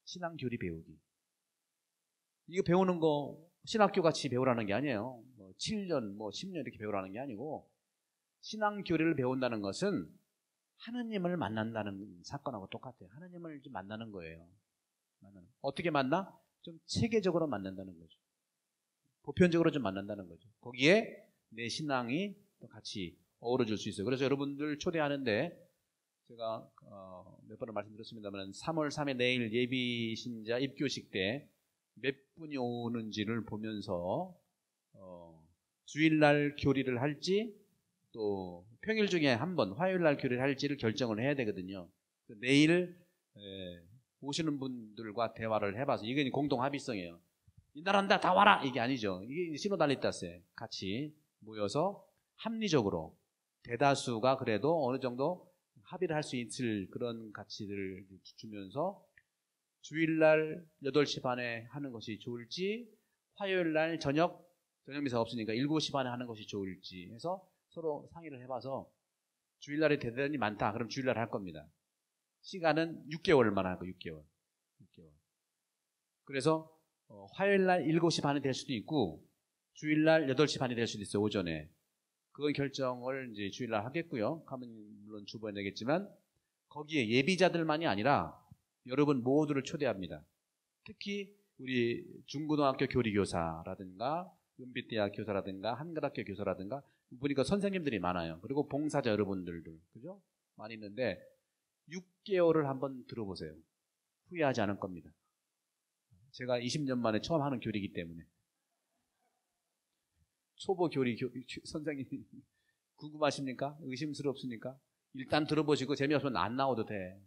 신앙 교리 배우기. 이거 배우는 거 신학교 같이 배우라는 게 아니에요. 7년, 10년 이렇게 배우라는 게 아니고 신앙 교리를 배운다는 것은 하느님을 만난다는 사건하고 똑같아요. 하느님을 만나는 거예요. 어떻게 만나? 좀 체계적으로 만난다는 거죠. 보편적으로 좀 만난다는 거죠. 거기에 내 신앙이 또 같이 어우러질 수 있어요. 그래서 여러분들 초대하는데 제가 몇 번을 말씀드렸습니다만 3월 3일 내일 예비신자 입교식 때 몇 분이 오는지를 보면서 주일날 교리를 할지 또 평일 중에 한 번 화요일날 교리를 할지를 결정을 해야 되거든요. 내일 오시는 분들과 대화를 해봐서 이게 공동 합의성이에요. 인달한다 다 와라 이게 아니죠. 이게 시노달리타스에 같이 모여서 합리적으로 대다수가 그래도 어느 정도 합의를 할 수 있을 그런 가치를 주면서 주일날 8시 반에 하는 것이 좋을지 화요일날 저녁 미사 없으니까 7시 반에 하는 것이 좋을지 해서 서로 상의를 해봐서 주일날이 대단히 많다. 그럼 주일날 할 겁니다. 시간은 6개월만 할 거예요. 6개월. 그래서 화요일날 7시 반이 될 수도 있고 주일날 8시 반이 될 수도 있어요. 오전에. 그 결정을 이제 주일날 하겠고요. 가면 물론 주부에 내겠지만 거기에 예비자들만이 아니라 여러분 모두를 초대합니다. 특히 우리 중고등학교 교리교사라든가 은빛대학 교사라든가 한글학교 교사라든가 보니까 선생님들이 많아요. 그리고 봉사자 여러분들도 그죠? 많이 있는데 6개월을 한번 들어보세요. 후회하지 않을 겁니다. 제가 20년 만에 처음 하는 교리이기 때문에 초보 교리 선생님 궁금하십니까? 의심스럽습니까? 일단 들어보시고 재미없으면 안 나와도 돼.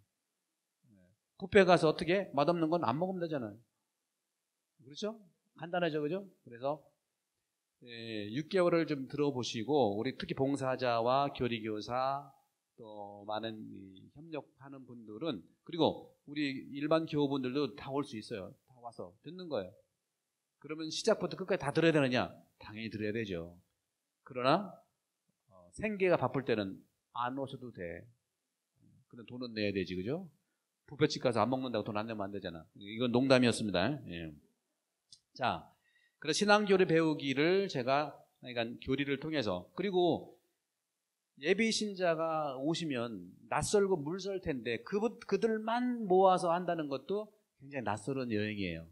뷔페 가서 어떻게 맛없는 건 안 먹으면 되잖아요. 그렇죠? 간단하죠, 그죠? 그래서 6개월을 좀 들어보시고 우리 특히 봉사자와 교리교사 또 많은 협력하는 분들은 그리고 우리 일반 교우분들도 다 올 수 있어요. 다 와서 듣는 거예요. 그러면 시작부터 끝까지 다 들어야 되느냐? 당연히 들어야 되죠. 그러나 생계가 바쁠 때는 안 오셔도 돼. 근데 돈은 내야 되지, 그죠? 뷔페집 가서 안 먹는다고 돈 안 내면 안 되잖아. 이건 농담이었습니다. 예. 자, 그래서 신앙교리 배우기를 제가 그러니까 교리를 통해서 그리고 예비 신자가 오시면 낯설고 물설 텐데 그들만 모아서 한다는 것도 굉장히 낯설은 여행이에요.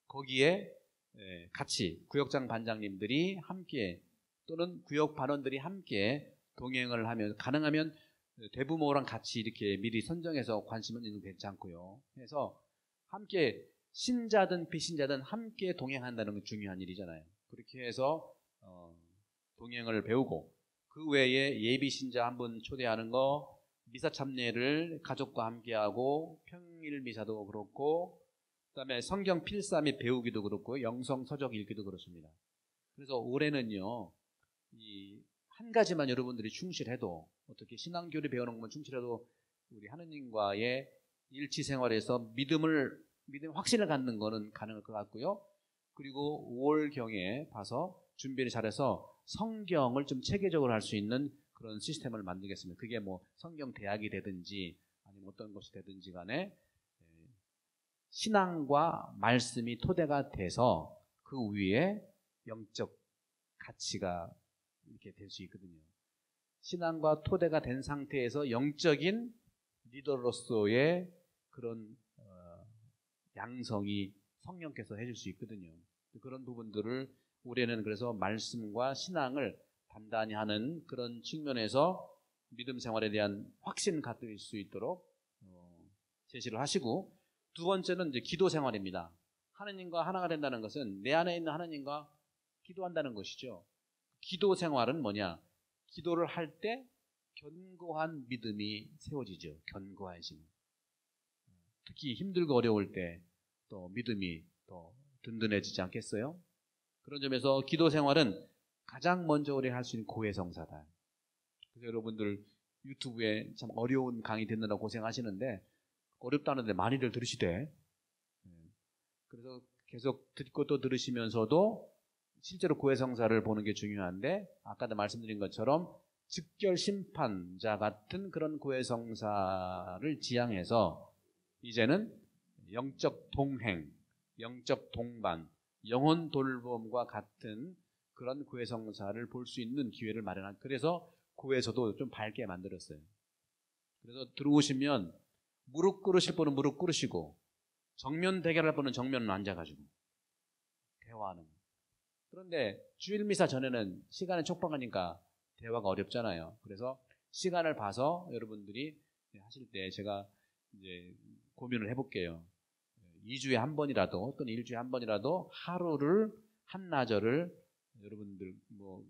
거기에 같이 구역장 반장님들이 함께 또는 구역 반원들이 함께 동행을 하면 가능하면 대부모랑 같이 이렇게 미리 선정해서 관심은 있는 거 괜찮고요. 그래서 함께 신자든 비신자든 함께 동행한다는 건 중요한 일이잖아요. 그렇게 해서 동행을 배우고 그 외에 예비 신자 한 분 초대하는 거 미사 참례를 가족과 함께하고 평일 미사도 그렇고 그다음에 성경 필사 및 배우기도 그렇고 영성 서적 읽기도 그렇습니다. 그래서 올해는요 이 한 가지만 여러분들이 충실해도 어떻게 신앙교리 배우는 것만 충실해도 우리 하느님과의 일치 생활에서 믿음 확신을 갖는 거는 가능할 것 같고요. 그리고 5월경에 봐서 준비를 잘해서 성경을 좀 체계적으로 할 수 있는 그런 시스템을 만들겠습니다. 그게 뭐 성경 대학이 되든지 아니면 어떤 것이 되든지 간에 신앙과 말씀이 토대가 돼서 그 위에 영적 가치가 이렇게 될 수 있거든요. 신앙과 토대가 된 상태에서 영적인 리더로서의 그런 양성이 성령께서 해줄 수 있거든요. 그런 부분들을 올해는 그래서 말씀과 신앙을 단단히 하는 그런 측면에서 믿음 생활에 대한 확신 가질 수 있도록 제시를 하시고 두 번째는 이제 기도 생활입니다. 하느님과 하나가 된다는 것은 내 안에 있는 하느님과 기도한다는 것이죠. 기도 생활은 뭐냐? 기도를 할 때 견고한 믿음이 세워지죠. 견고하심. 특히 힘들고 어려울 때 또 믿음이 더 든든해지지 않겠어요? 그런 점에서 기도 생활은 가장 먼저 우리가 할 수 있는 고해성사다. 그래서 여러분들 유튜브에 참 어려운 강의 듣느라 고생하시는데 어렵다는데 많이들 들으시대. 그래서 계속 듣고 또 들으시면서도 실제로 고해성사를 보는 게 중요한데 아까도 말씀드린 것처럼 즉결 심판자 같은 그런 고해성사를 지향해서 이제는 영적 동행, 영적 동반, 영혼 돌봄과 같은 그런 고해성사를 볼 수 있는 기회를 마련한 그래서 고해서도 좀 밝게 만들었어요. 그래서 들어오시면 무릎 꿇으실 분은 무릎 꿇으시고 정면 대결할 분은 정면으로 앉아가지고 대화하는 거예요. 그런데 주일 미사 전에는 시간이 촉박하니까 대화가 어렵잖아요. 그래서 시간을 봐서 여러분들이 하실 때 제가 이제 고민을 해볼게요. 2주에 한 번이라도 또는 1주에 한 번이라도 하루를 한나절을 여러분들 뭐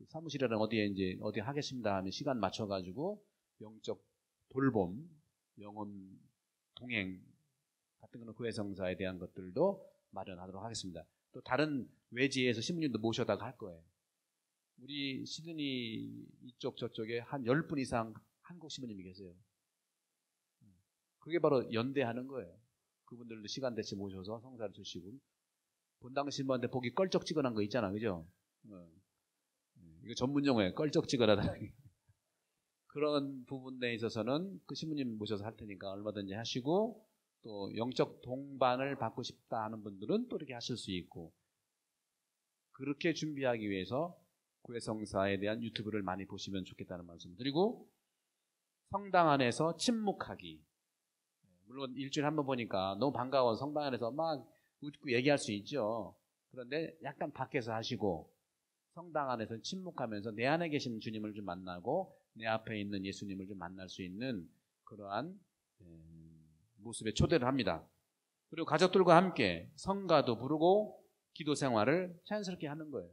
사무실이랑 어디에 이제 어디 하겠습니다 하면 시간 맞춰가지고 영적 돌봄, 영혼 동행 같은 거는 구혜성사에 대한 것들도 마련하도록 하겠습니다. 또 다른 외지에서 신부님도 모셔다가 할 거예요. 우리 시드니 이쪽 저쪽에 한 10분 이상 한국 신부님이 계세요. 그게 바로 연대하는 거예요. 그분들도 시간 대체 모셔서 성사를 주시고 본당 신부한테 보기 껄쩍지근한 거 있잖아, 그죠? 이거 전문 용어예요. 껄쩍지근하다는 그런 부분에 있어서는 그 신부님 모셔서 할 테니까 얼마든지 하시고, 또 영적 동반을 받고 싶다 하는 분들은 또 이렇게 하실 수 있고, 그렇게 준비하기 위해서 구혜성사에 대한 유튜브를 많이 보시면 좋겠다는 말씀 드리고, 성당 안에서 침묵하기. 물론 일주일에 한 번 보니까 너무 반가워서 성당 안에서 막 웃고 얘기할 수 있죠. 그런데 약간 밖에서 하시고 성당 안에서 침묵하면서 내 안에 계신 주님을 좀 만나고 내 앞에 있는 예수님을 좀 만날 수 있는 그러한 모습에 초대를 합니다. 그리고 가족들과 함께 성가도 부르고 기도 생활을 자연스럽게 하는 거예요.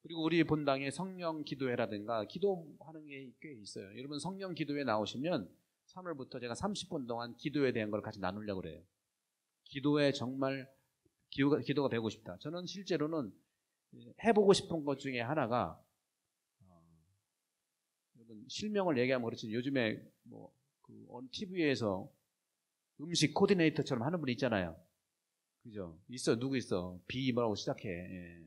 그리고 우리 본당에 성령 기도회라든가 기도하는 게 꽤 있어요. 여러분 성령 기도회 나오시면 3월부터 제가 30분 동안 기도에 대한 걸 같이 나누려고 그래요. 기도에 정말 기도가 되고 싶다. 저는 실제로는 해보고 싶은 것 중에 하나가 여러분 실명을 얘기하면 그렇지 요즘에 뭐 어느 TV에서 음식 코디네이터처럼 하는 분 있잖아요. 그죠? 있어. 누구 있어? B 뭐라고 시작해. 예.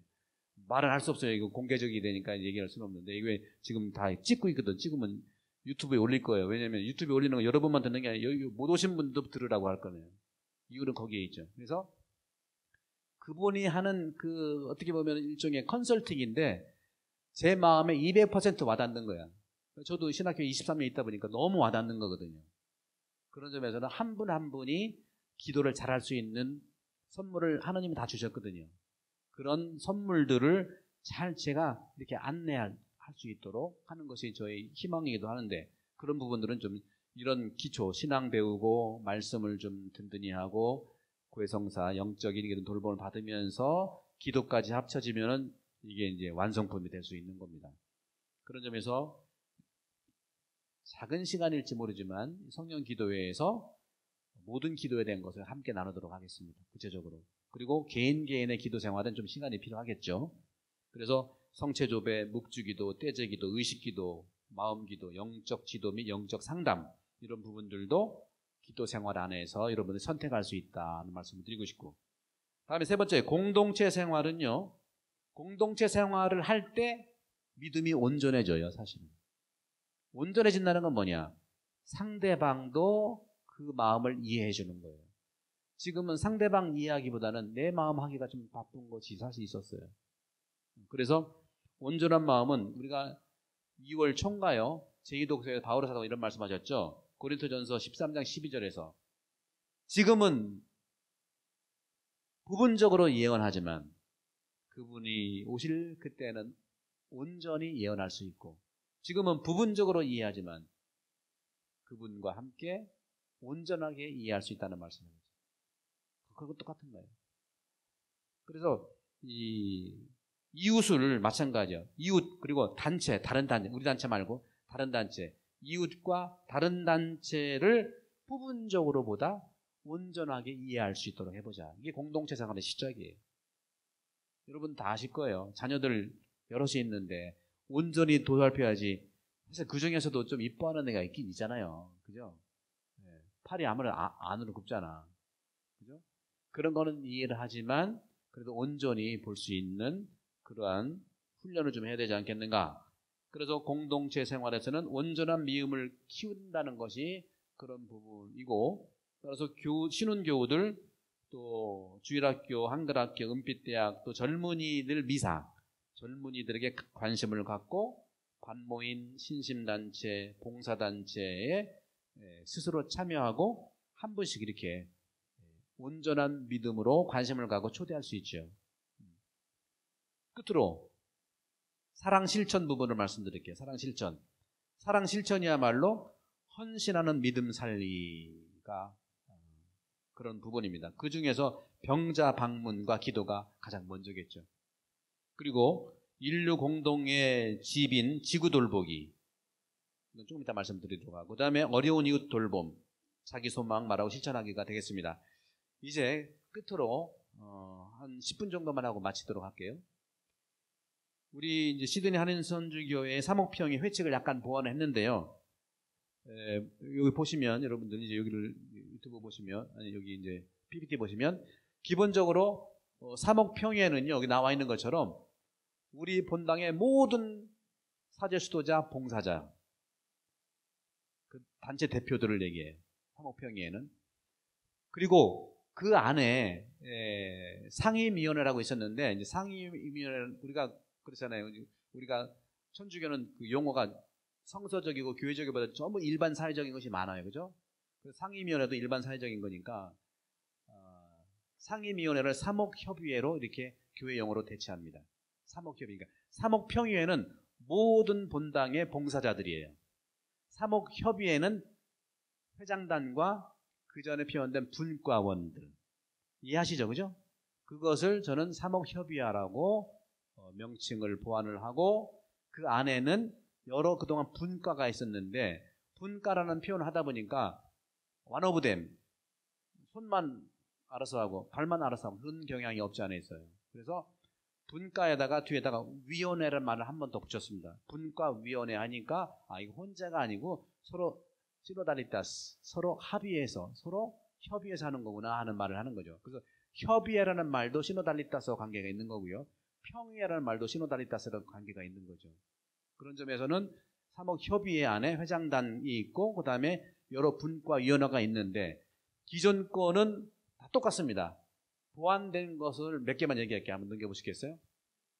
말을 할 수 없어요. 이거 공개적이 되니까 얘기할 수는 없는데 이게 지금 다 찍고 있거든. 찍으면 유튜브에 올릴 거예요. 왜냐면 유튜브에 올리는 거 여러 번만 듣는 게 아니라 여기 못 오신 분도 들으라고 할 거네요. 이유는 거기에 있죠. 그래서 그분이 하는 그 어떻게 보면 일종의 컨설팅인데 제 마음에 200% 와닿는 거야. 저도 신학교에 23년 있다 보니까 너무 와닿는 거거든요. 그런 점에서는 한 분 한 분이 기도를 잘할 수 있는 선물을 하나님이 다 주셨거든요. 그런 선물들을 잘 제가 이렇게 안내할 수 있도록 하는 것이 저의 희망이기도 하는데, 그런 부분들은 좀 이런 기초 신앙 배우고 말씀을 좀 든든히 하고 구혜성사 영적인 이런 돌봄을 받으면서 기도까지 합쳐지면은 이게 이제 완성품이 될 수 있는 겁니다. 그런 점에서 작은 시간일지 모르지만 성령 기도회에서 모든 기도에 대한 것을 함께 나누도록 하겠습니다. 구체적으로. 그리고 개인의 기도 생활은 좀 시간이 필요하겠죠. 그래서 성체조배, 묵주기도, 떼제기도, 의식기도, 마음기도, 영적 지도 및 영적 상담 이런 부분들도 기도 생활 안에서 여러분이 선택할 수 있다는 말씀을 드리고 싶고, 다음에 세 번째 공동체 생활은요. 공동체 생활을 할 때 믿음이 온전해져요. 사실은. 온전해진다는 건 뭐냐? 상대방도 그 마음을 이해해 주는 거예요. 지금은 상대방 이해하기보다는 내 마음 하기가 좀 바쁜 것이 사실 있었어요. 그래서 온전한 마음은 우리가 2월 초인가요? 제2독서에 바오로 사도가 이런 말씀하셨죠. 고린토전서 13장 12절에서 지금은 부분적으로 예언하지만 그분이 오실 그때는 온전히 예언할 수 있고, 지금은 부분적으로 이해하지만 그분과 함께 온전하게 이해할 수 있다는 말씀입니다. 그건 똑같은 거예요. 그래서 이 이웃을 마찬가지예요. 이웃 그리고 단체, 다른 단체, 우리 단체 말고 다른 단체, 이웃과 다른 단체를 부분적으로 보다 온전하게 이해할 수 있도록 해보자. 이게 공동체 생활의 시작이에요. 여러분 다 아실 거예요. 자녀들 여럿이 있는데 온전히 도살펴야지. 사실 그 중에서도 좀 이뻐하는 애가 있긴 있잖아요. 그죠? 네. 팔이 아무래도 안으로 굽잖아. 그죠? 그런 거는 이해를 하지만 그래도 온전히 볼 수 있는 그러한 훈련을 좀 해야 되지 않겠는가. 그래서 공동체 생활에서는 온전한 미움을 키운다는 것이 그런 부분이고, 따라서 신혼교우들, 또 주일학교, 한글학교, 은빛대학, 또 젊은이들 미사, 젊은이들에게 관심을 갖고 반모인, 신심단체, 봉사단체에 스스로 참여하고 한 분씩 이렇게 온전한 믿음으로 관심을 갖고 초대할 수 있죠. 끝으로 사랑 실천 부분을 말씀드릴게요. 사랑 실천. 사랑 실천이야말로 헌신하는 믿음 살리가 그런 부분입니다. 그 중에서 병자 방문과 기도가 가장 먼저겠죠. 그리고 인류 공동의 집인 지구 돌보기, 조금 이따 말씀드리도록 하고, 그 다음에 어려운 이웃 돌봄, 자기 소망 말하고 실천하기가 되겠습니다. 이제 끝으로 한 10분 정도만 하고 마치도록 할게요. 우리 이제 시드니 한인선주교회의 사목평의 회칙을 약간 보완했는데요. 여기 보시면, 여러분들 이제 여기를 유튜브 보시면, 아니 여기 이제 PPT 보시면, 기본적으로 사목평에는요, 여기 나와 있는 것처럼 우리 본당의 모든 사제, 수도자, 봉사자, 그 단체 대표들을 얘기해요. 사목평의에는. 그리고 그 안에 상임위원회라고 있었는데, 이제 상임위원회, 우리가 그렇잖아요. 우리가 천주교는 그 용어가 성서적이고 교회적이보다 전부 일반 사회적인 것이 많아요. 그죠? 그래서 상임위원회도 일반 사회적인 거니까 상임위원회를 사목협의회로 이렇게 교회 용어로 대체합니다. 사목협의회. 그러니까 사목평의회는 모든 본당의 봉사자들이에요. 사목협의회는 회장단과 그 전에 피원된 분과원들. 이해하시죠? 그죠? 그것을 저는 사목협의회라고 명칭을 보완을 하고, 그 안에는 여러 그동안 분과가 있었는데, 분과라는 표현을 하다 보니까 one of them, 손만 알아서 하고 발만 알아서 하고 그런 경향이 없지 않아 있어요. 그래서 분과에다가 뒤에다가 위원회라는 말을 한 번 더 붙였습니다. 분과위원회 하니까 이거 혼자가 아니고 서로 시노다리타스, 서로 합의해서, 서로 협의해서 하는 거구나 하는 말을 하는 거죠. 그래서 협의회라는 말도 시노달리타스와 관계가 있는 거고요. 평의회라는 말도 시노달리타스와 관계가 있는 거죠. 그런 점에서는 사목협의회 안에 회장단이 있고, 그 다음에 여러 분과위원회가 있는데, 기존 거는 다 똑같습니다. 보완된 것을 몇 개만 얘기할게요. 한번 넘겨보시겠어요?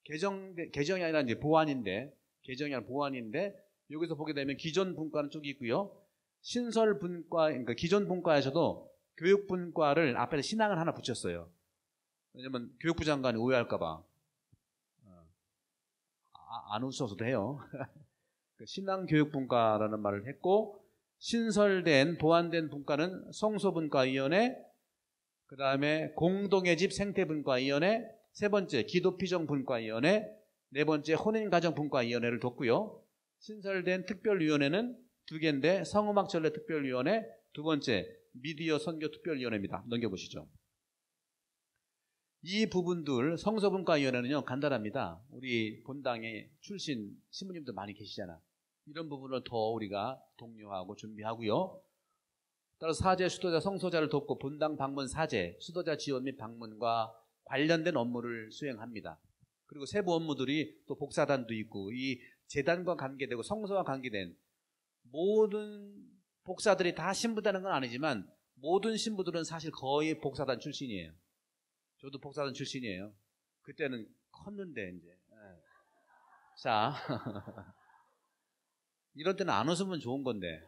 개정이 아니라 이제 보완인데, 개정이 아니라 보완인데, 여기서 보게 되면 기존 분과는 쭉 있고요. 신설 분과, 그러니까 기존 분과에서도 교육 분과를 앞에 신앙을 하나 붙였어요. 왜냐면 교육부 장관이 오해할까봐. 안 웃어도 돼요. 신앙교육분과라는 말을 했고, 신설된 보완된 분과는 성소분과위원회, 그 다음에 공동의 집 생태분과위원회, 세 번째 기도피정분과위원회, 네 번째 혼인가정분과위원회를 뒀고요. 신설된 특별위원회는 두 개인데, 성음악전례특별위원회, 두 번째 미디어 선교특별위원회입니다. 넘겨보시죠. 이 부분들, 성서분과위원회는요, 간단합니다. 우리 본당에 출신 신부님들 많이 계시잖아. 이런 부분을 더 우리가 독려하고 준비하고요. 따라서 사제, 수도자, 성소자를 돕고 본당 방문 사제, 수도자 지원 및 방문과 관련된 업무를 수행합니다. 그리고 세부 업무들이 또 복사단도 있고, 이 재단과 관계되고 성소와 관계된 모든 복사들이 다 신부다는 건 아니지만, 모든 신부들은 사실 거의 복사단 출신이에요. 저도 복사단 출신이에요. 그때는 컸는데 이제. 자, 이럴 때는 안 웃으면 좋은 건데.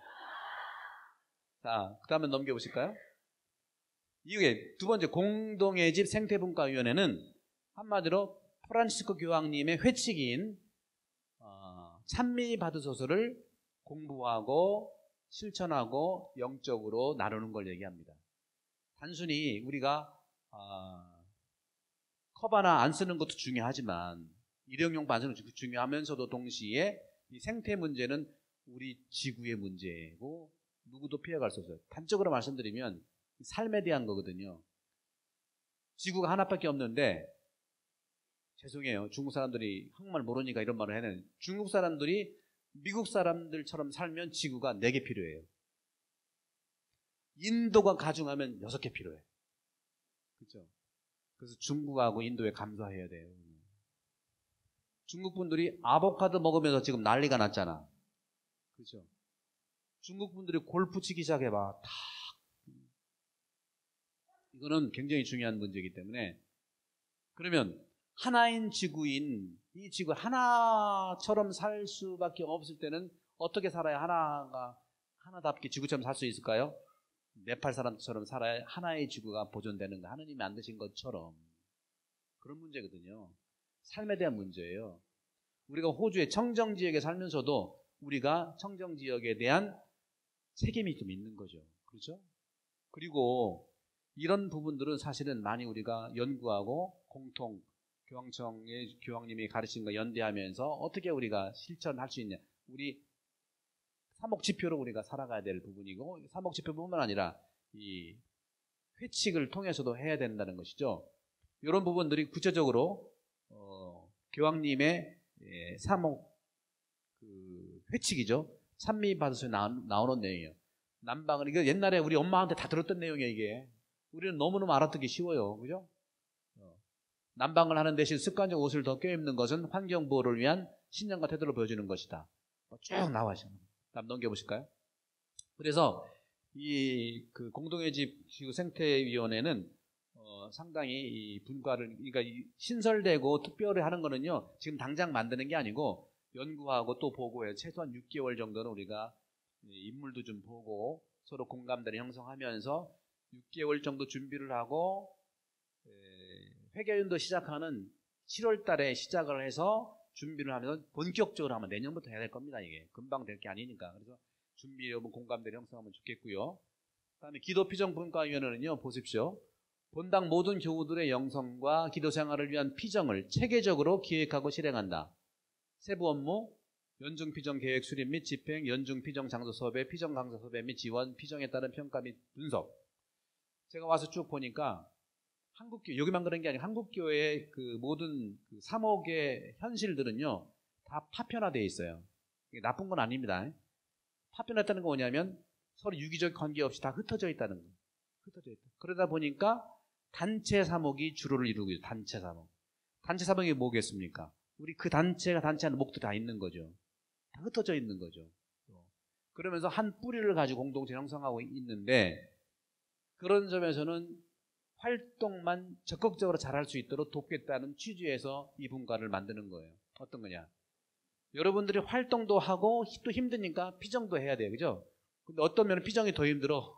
자, 그 다음에 넘겨보실까요? 이게 두 번째 공동의 집 생태분과위원회는 한마디로 프란시스코 교황님의 회칙인 찬미 받으소서를 공부하고 실천하고 영적으로 나누는 걸 얘기합니다. 단순히 우리가 컵 하나 안 쓰는 것도 중요하지만, 일회용용품 안 쓰는 것도 중요하면서도 동시에 이 생태 문제는 우리 지구의 문제고 누구도 피해갈 수 없어요. 단적으로 말씀드리면 삶에 대한 거거든요. 지구가 하나밖에 없는데, 죄송해요. 중국 사람들이 한국말 모르니까 이런 말을 해는, 중국 사람들이 미국 사람들처럼 살면 지구가 4개 필요해요. 인도가 가중하면 6개 필요해. 그렇죠? 그래서 중국하고 인도에 감사해야 돼요. 중국 분들이 아보카도 먹으면서 지금 난리가 났잖아. 그렇죠? 중국 분들이 골프 치기 시작해봐. 이거는 굉장히 중요한 문제이기 때문에, 그러면 하나인 지구인 이 지구 하나처럼 살 수밖에 없을 때는 어떻게 살아야 하나답게 지구처럼 살 수 있을까요? 네팔 사람처럼 살아야 하나의 지구가 보존되는 거, 하느님이 만드신 것처럼. 그런 문제거든요. 삶에 대한 문제예요. 우리가 호주의 청정지역에 살면서도 우리가 청정지역에 대한 책임이 좀 있는 거죠. 그렇죠? 그리고 이런 부분들은 사실은 많이 우리가 연구하고 공통 교황청의 교황님이 가르친 거 연대하면서 어떻게 우리가 실천할 수 있냐. 우리 사목지표로 우리가 살아가야 될 부분이고, 사목지표뿐만 아니라 이 회칙을 통해서도 해야 된다는 것이죠. 이런 부분들이 구체적으로 교황님의 사목 회칙이죠. 찬미받으셔서 나오는 내용이에요. 남방을, 이거 옛날에 우리 엄마한테 다 들었던 내용이에요, 이게. 우리는 너무너무 알아듣기 쉬워요. 그죠? 남방을 하는 대신 습관적 옷을 더 껴입는 것은 환경보호를 위한 신념과 태도를 보여주는 것이다. 쭉 나와있어요. 다음 넘겨보실까요? 그래서 그 공동의 집 기후 생태위원회는 상당히 이 분과를, 그러니까 신설되고 특별히 하는 거는요, 지금 당장 만드는 게 아니고 연구하고 또 보고해요. 최소한 6개월 정도는 우리가 인물도 좀 보고 서로 공감대를 형성하면서 6개월 정도 준비를 하고 회계연도 시작하는 7월 달에 시작을 해서 준비를 하면서 본격적으로 하면 내년부터 해야 될 겁니다. 이게 금방 될 게 아니니까. 그래서 준비하면 공감대를 형성하면 좋겠고요. 그다음에 기도피정분과위원회는요, 보십시오. 본당 모든 교우들의 영성과 기도 생활을 위한 피정을 체계적으로 기획하고 실행한다. 세부 업무, 연중 피정 계획 수립 및 집행, 연중 피정 장소 섭외, 피정 강사 섭외 및 지원, 피정에 따른 평가 및 분석. 제가 와서 쭉 보니까 한국교, 여기만 그런 게 아니고 한국교회의 그 모든 그 사목의 현실들은요, 다 파편화되어 있어요. 이게 나쁜 건 아닙니다. 파편화했다는 건 뭐냐면 서로 유기적 관계 없이 다 흩어져 있다는 거예요. 흩어져 있다. 그러다 보니까 단체 사목이 주로를 이루고 있어요. 단체 사목. 단체 사목이 뭐겠습니까? 우리 그 단체가 단체하는 목도 다 있는 거죠. 다 흩어져 있는 거죠. 그러면서 한 뿌리를 가지고 공동체 형성하고 있는데, 그런 점에서는 활동만 적극적으로 잘할 수 있도록 돕겠다는 취지에서 이 분과를 만드는 거예요. 어떤 거냐? 여러분들이 활동도 하고 또 힘드니까 피정도 해야 돼요. 그죠? 근데 어떤 면은 피정이 더 힘들어.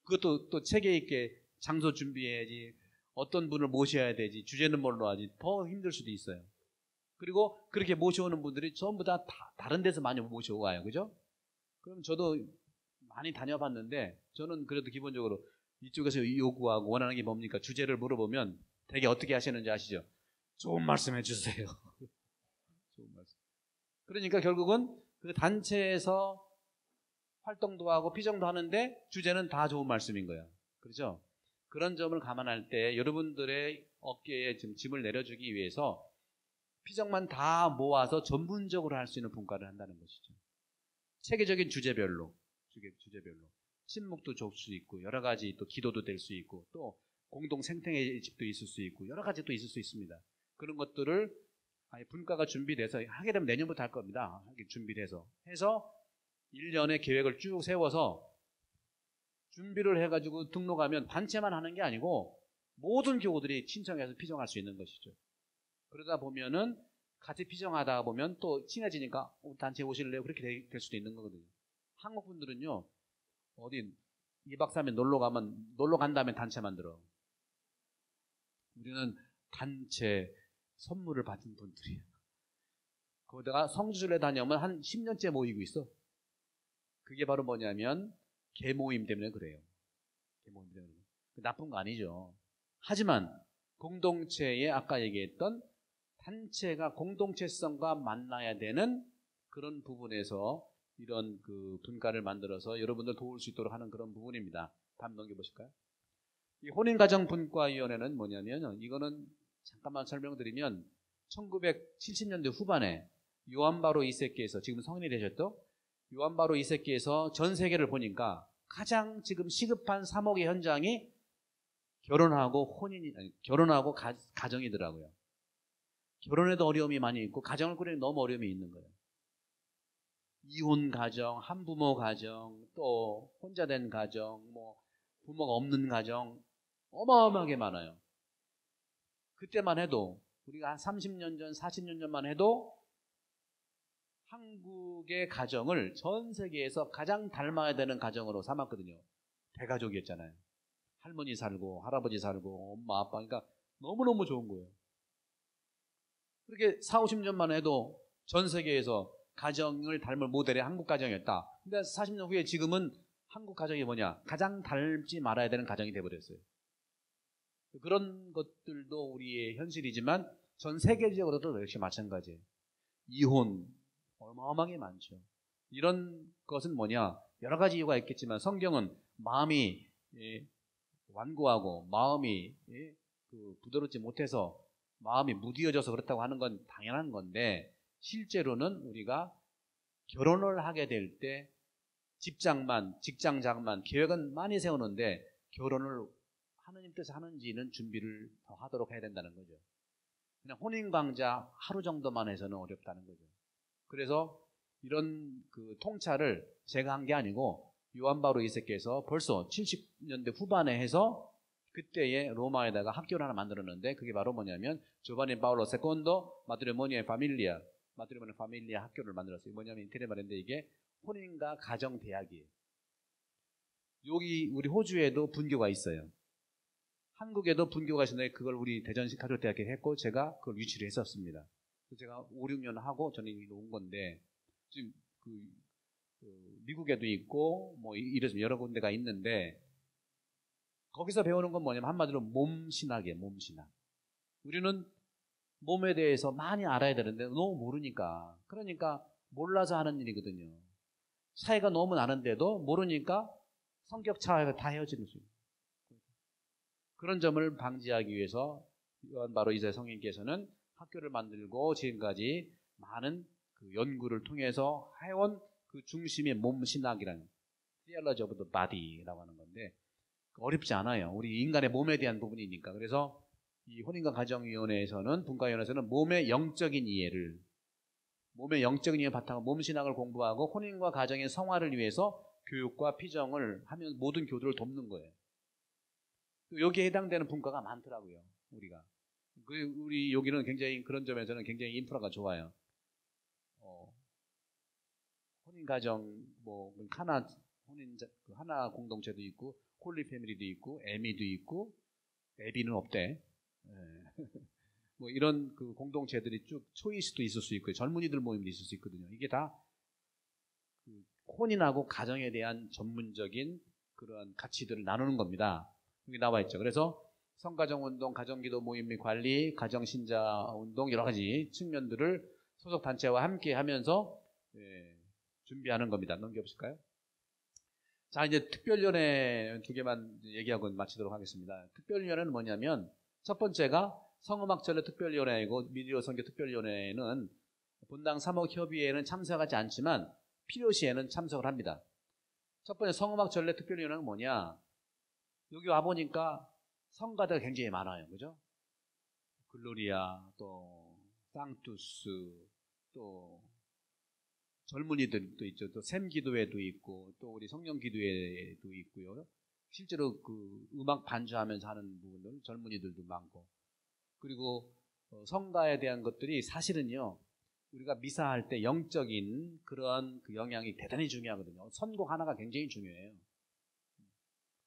그것도 또 체계 있게 장소 준비해야지, 어떤 분을 모셔야 되지, 주제는 뭘로 하지, 더 힘들 수도 있어요. 그리고 그렇게 모셔오는 분들이 전부 다 다른 데서 많이 모셔와요. 그죠? 그럼 저도 많이 다녀봤는데, 저는 그래도 기본적으로 이쪽에서 요구하고 원하는 게 뭡니까? 주제를 물어보면 되게 어떻게 하시는지 아시죠? 좋은 말씀 해주세요. 좋은 말씀. 그러니까 결국은 그 단체에서 활동도 하고 피정도 하는데 주제는 다 좋은 말씀인 거예요. 그렇죠? 그런 점을 감안할 때 여러분들의 어깨에 지금 짐을 내려주기 위해서 피정만 다 모아서 전문적으로 할 수 있는 분과를 한다는 것이죠. 체계적인 주제별로. 침묵도 줄 수 있고, 여러 가지 또 기도도 될 수 있고, 또 공동 생태의 집도 있을 수 있고, 여러 가지 또 있을 수 있습니다. 그런 것들을 분과가 준비돼서 하게 되면 내년부터 할 겁니다. 준비돼서 해서 1년의 계획을 쭉 세워서 준비를 해가지고 등록하면 단체만 하는 게 아니고 모든 교우들이 신청해서 피정할 수 있는 것이죠. 그러다 보면은 같이 피정하다 보면 또 친해지니까 단체 오실래요? 그렇게 될 수도 있는 거거든요. 한국 분들은요, 어디 2박 3일 놀러 간 다음에 단체 만들어. 우리는 단체 선물을 받은 분들이에요. 거기다가 성지순례 다녀오면 한 10년째 모이고 있어. 그게 바로 뭐냐면 계모임 때문에 그래요. 계모임 때문에. 나쁜 거 아니죠. 하지만 공동체에 아까 얘기했던 단체가 공동체성과 만나야 되는 그런 부분에서 이런 그 분과를 만들어서 여러분들 도울 수 있도록 하는 그런 부분입니다. 다음 넘겨보실까요? 이 혼인가정분과위원회는 뭐냐면, 이거는 잠깐만 설명드리면 1970년대 후반에 요한바로 2세께서, 지금 성인이 되셨죠? 요한바로 2세께서 전 세계를 보니까 가장 지금 시급한 사목의 현장이 결혼하고 가정이더라고요. 결혼에도 어려움이 많이 있고 가정을 꾸리는 너무 어려움이 있는 거예요. 이혼 가정, 한부모 가정, 또 혼자 된 가정, 뭐 부모가 없는 가정 어마어마하게 많아요. 그때만 해도 우리가 한 30년 전, 40년 전만 해도 한국의 가정을 전 세계에서 가장 닮아야 되는 가정으로 삼았거든요. 대가족이었잖아요. 할머니 살고 할아버지 살고 엄마 아빠, 그러니까 너무너무 좋은 거예요. 그렇게 40, 50년만 해도 전 세계에서 가정을 닮을 모델의 한국 가정이었다. 근데 40년 후에 지금은 한국 가정이 뭐냐? 가장 닮지 말아야 되는 가정이 돼버렸어요. 그런 것들도 우리의 현실이지만 전 세계적으로도 역시 마찬가지예요. 이혼 어마어마하게 많죠. 이런 것은 뭐냐? 여러 가지 이유가 있겠지만 성경은 마음이 완고하고 마음이 부드럽지 못해서 마음이 무디어져서 그렇다고 하는 건 당연한 건데, 실제로는 우리가 결혼을 하게 될 때 직장장만 계획은 많이 세우는데 결혼을 하느님 뜻 하는지는 준비를 더 하도록 해야 된다는 거죠. 그냥 혼인광자 하루 정도만 해서는 어렵다는 거죠. 그래서 이런 그 통찰을 제가 한 게 아니고 요한 바로 2세께서 벌써 70년대 후반에 해서 그때의 로마에다가 학교를 하나 만들었는데, 그게 바로 뭐냐면 조바니 파울로 세콘도 마트리모니에 파밀리아 학교를 만들었어요. 뭐냐면 이태리 말인데 이게 혼인과 가정 대학이에요. 여기 우리 호주에도 분교가 있어요. 한국에도 분교가 있었는데 그걸 우리 대전시 가족대학교에 했고 제가 그걸 유치를 했었습니다. 그래서 제가 5, 6년 하고 저는 여기로 온 건데, 지금 미국에도 있고 뭐 이래서 여러 군데가 있는데, 거기서 배우는 건 뭐냐면 한마디로 몸신학이에요. 몸신학. 우리는 몸에 대해서 많이 알아야 되는데 너무 모르니까, 그러니까 몰라서 하는 일이거든요. 차이가 너무 나는데도 모르니까 성격 차이가 다 헤어지는 수 있어요. 그런 점을 방지하기 위해서 요한 바로 2세 성인께서는 학교를 만들고 지금까지 많은 그 연구를 통해서 해온 그 중심이 몸신학이라는 Theology of the Body라고 하는 건데, 어렵지 않아요. 우리 인간의 몸에 대한 부분이니까. 그래서 이 혼인과 가정위원회에서는, 분과위원회에서는 몸의 영적인 이해 바탕으로 몸신학을 공부하고 혼인과 가정의 성화를 위해서 교육과 피정을 하면 모든 교도를 돕는 거예요. 여기에 해당되는 분과가 많더라고요. 우리 여기는 굉장히 그런 점에서는 굉장히 인프라가 좋아요. 혼인 가정 하나 공동체도 있고 홀리 패밀리도 있고 애미도 있고, 애비는 없대. 뭐 이런 그 공동체들이 쭉 초이스도 있을 수 있고 젊은이들 모임도 있을 수 있거든요. 이게 다 그 혼인하고 가정에 대한 전문적인 그런 가치들을 나누는 겁니다. 여기 나와 있죠. 그래서 성가정운동, 가정기도 모임 및 관리, 가정신자운동 여러 가지 측면들을 소속단체와 함께 하면서 준비하는 겁니다. 넘겨보실까요? 자, 이제 특별위원회 2개만 얘기하고 마치도록 하겠습니다. 특별위원회는 뭐냐면, 첫 번째가 성음악전례 특별위원회이고, 미디어 선교 특별위원회는 본당 3억 협의회에는 참석하지 않지만 필요시에는 참석을 합니다. 첫 번째 성음악전례 특별위원회는 뭐냐? 여기 와보니까 성가대가 굉장히 많아요. 그죠? 글로리아, 또 상투스, 또 젊은이들도 있죠. 또 샘기도회도 있고, 또 우리 성령기도회도 있고요. 실제로 그 음악 반주하면서 하는 부분들, 젊은이들도 많고. 그리고 성가에 대한 것들이 사실은요, 우리가 미사할 때 영적인 그러한 그 영향이 대단히 중요하거든요. 선곡 하나가 굉장히 중요해요.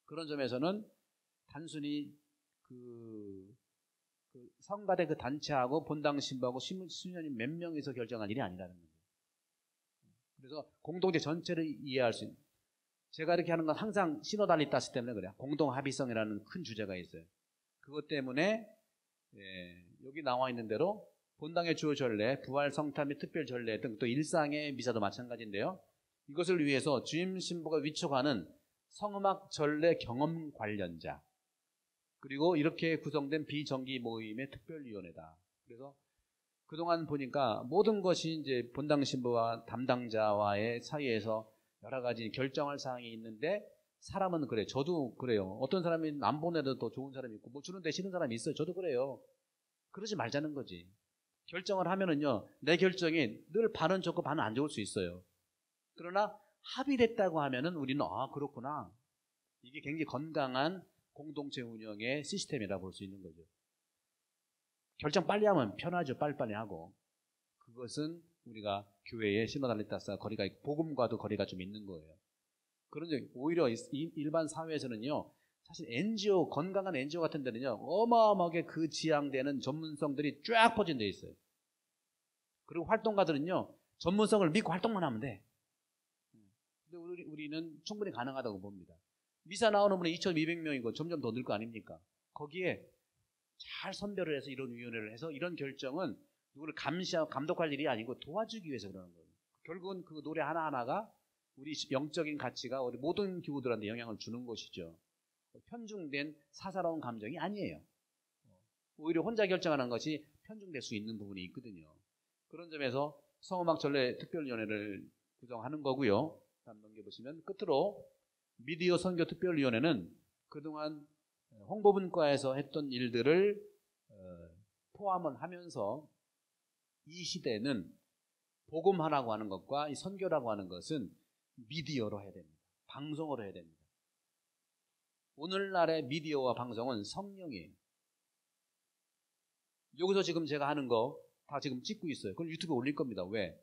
그런 점에서는 단순히 그 성가대 그 단체하고 본당 신부하고 수녀님 몇 명이서 결정한 일이 아니라는 거죠. 그래서 공동체 전체를 이해할 수 있는, 제가 이렇게 하는 건 항상 시노달리타스 때문에 그래요. 공동합의성이라는 큰 주제가 있어요. 그것 때문에 여기 나와 있는 대로 본당의 주요 전례, 부활, 성탄 및 특별 전례 등, 또 일상의 미사도 마찬가지인데요. 이것을 위해서 주임 신부가 위촉하는 성음악 전례 경험 관련자, 그리고 이렇게 구성된 비정기 모임의 특별위원회다. 그래서 그동안 보니까 모든 것이 이제 본당 신부와 담당자와의 사이에서 여러 가지 결정할 사항이 있는데, 사람은 그래. 저도 그래요. 어떤 사람이 안 보내도 더 좋은 사람이 있고, 뭐 주는데 싫은 사람이 있어요. 저도 그래요. 그러지 말자는 거지. 결정을 하면은요, 내 결정이 늘 반은 좋고 반은 안 좋을 수 있어요. 그러나 합의됐다고 하면은 우리는 그렇구나. 이게 굉장히 건강한 공동체 운영의 시스템이라 볼 수 있는 거죠. 결정 빨리 하면 편하죠. 빨리빨리 하고. 그것은 우리가 교회의 시노달리타스와 거리가 있고 복음과도 거리가 좀 있는 거예요. 그런데 오히려 일반 사회에서는요, 사실 NGO, 건강한 NGO 같은 데는요, 어마어마하게 그 지향되는 전문성들이 쫙 퍼진 데 있어요. 그리고 활동가들은요, 전문성을 믿고 활동만 하면 돼. 근데 우리는 충분히 가능하다고 봅니다. 미사 나오는 분이 2,200명이고 점점 더 늘 거 아닙니까? 거기에 잘 선별을 해서 이런 위원회를 해서 이런 결정은 누구를 감독할 일이 아니고 도와주기 위해서 그러는 거예요. 결국은 그 노래 하나하나가 우리 영적인 가치가 우리 모든 교우들한테 영향을 주는 것이죠. 편중된 사사로운 감정이 아니에요. 오히려 혼자 결정하는 것이 편중될 수 있는 부분이 있거든요. 그런 점에서 성음악 전례 특별위원회를 구성하는 거고요. 다음 넘겨보시면 끝으로 미디어 선교 특별위원회는 그동안 홍보분과에서 했던 일들을 포함을 하면서 이 시대는 복음하라고 하는 것과 이 선교라고 하는 것은 미디어로 해야 됩니다. 방송으로 해야 됩니다. 오늘날의 미디어와 방송은 성령이에요. 여기서 지금 제가 하는 거 다 지금 찍고 있어요. 그걸 유튜브에 올릴 겁니다. 왜?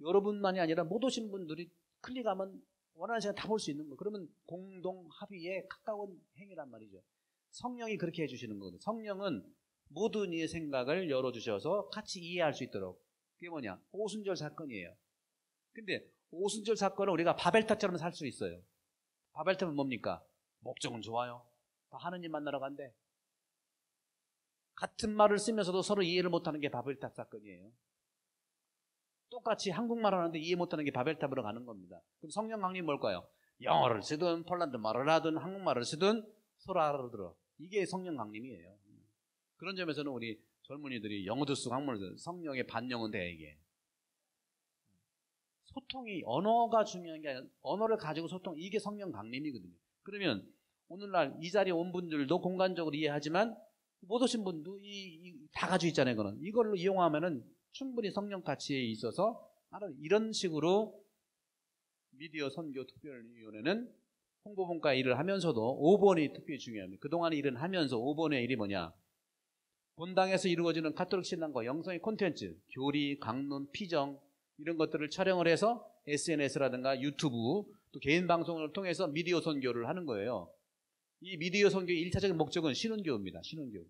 여러분만이 아니라 못 오신 분들이 클릭하면 원하는 시간 다 볼 수 있는 거예요. 그러면 공동 합의에 가까운 행위란 말이죠. 성령이 그렇게 해주시는 거거든요. 성령은 모든 이의 생각을 열어주셔서 같이 이해할 수 있도록. 그게 뭐냐? 오순절 사건이에요. 근데 오순절 사건을 우리가 바벨탑처럼 살 수 있어요. 바벨탑은 뭡니까? 목적은 좋아요. 다 하느님 만나러 간대. 같은 말을 쓰면서도 서로 이해를 못하는 게 바벨탑 사건이에요. 똑같이 한국말 하는데 이해 못하는 게 바벨탑으로 가는 겁니다. 그럼 성령 강림이 뭘까요? 영어를 쓰든 폴란드 말을 하든 한국말을 쓰든 서로 알아들어. 이게 성령 강림이에요. 그런 점에서는 우리 젊은이들이 영어도 쓰고 한국말도 쓰고 성령의 반영은 돼 이게. 소통이 언어가 중요한 게 아니라 언어를 가지고 소통, 이게 성령 강림이거든요. 그러면 오늘날 이 자리에 온 분들도 공간적으로 이해하지만 못 오신 분도 다 가지고 있잖아요. 이걸로 이용하면은 충분히 성령 가치에 있어서 이런 식으로 미디어 선교 특별위원회는 홍보분과 일을 하면서도 5번이 특별히 중요합니다. 그동안의 일은 하면서 5번의 일이 뭐냐? 본당에서 이루어지는 가톨릭 신앙과 영성의 콘텐츠, 교리, 강론, 피정 이런 것들을 촬영을 해서 SNS라든가 유튜브 또 개인 방송을 통해서 미디어 선교를 하는 거예요. 이 미디어 선교의 1차적인 목적은 신혼교입니다. 신혼교.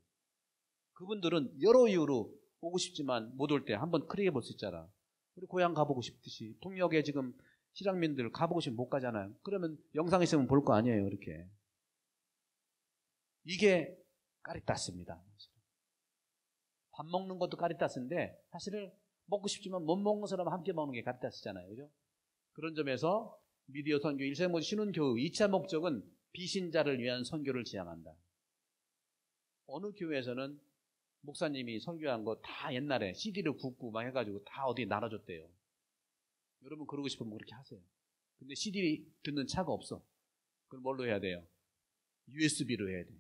그분들은 여러 이유로 오고 싶지만 못 올 때 한번 크게 볼 수 있잖아. 우리 고향 가보고 싶듯이 통역에 지금 실향민들 가보고 싶으면 못 가잖아요. 그러면 영상 있으면 볼 거 아니에요. 이렇게. 이게 까리따스입니다. 밥 먹는 것도 까리따스인데 사실은 먹고 싶지만 못 먹는 사람은 함께 먹는 게 까리따스잖아요. 그죠? 그런 점에서 미디어 선교 1세모지 신혼교회 2차 목적은 비신자를 위한 선교를 지향한다. 어느 교회에서는 목사님이 선교한 거 다 옛날에 CD를 굽고 막 해가지고 다 어디 나눠줬대요. 여러분 그러고 싶으면 그렇게 하세요. 근데 CD 듣는 차가 없어. 그럼 뭘로 해야 돼요? USB로 해야 돼.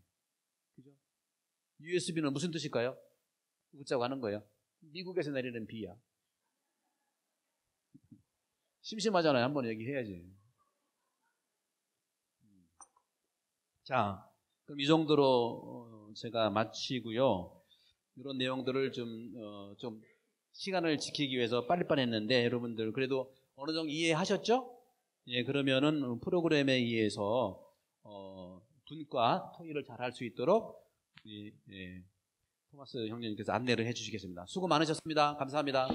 그죠? USB는 무슨 뜻일까요? 웃자고 하는 거예요. 미국에서 내리는 비야. 심심하잖아요. 한번 얘기해야지. 자, 그럼 이 정도로 제가 마치고요. 이런 내용들을 좀 시간을 지키기 위해서 빨리빨리 했는데 여러분들 그래도 어느 정도 이해하셨죠? 예, 그러면은 프로그램에 의해서 분과 통일을 잘 할 수 있도록 토마스 형님께서 안내를 해주시겠습니다. 수고 많으셨습니다. 감사합니다.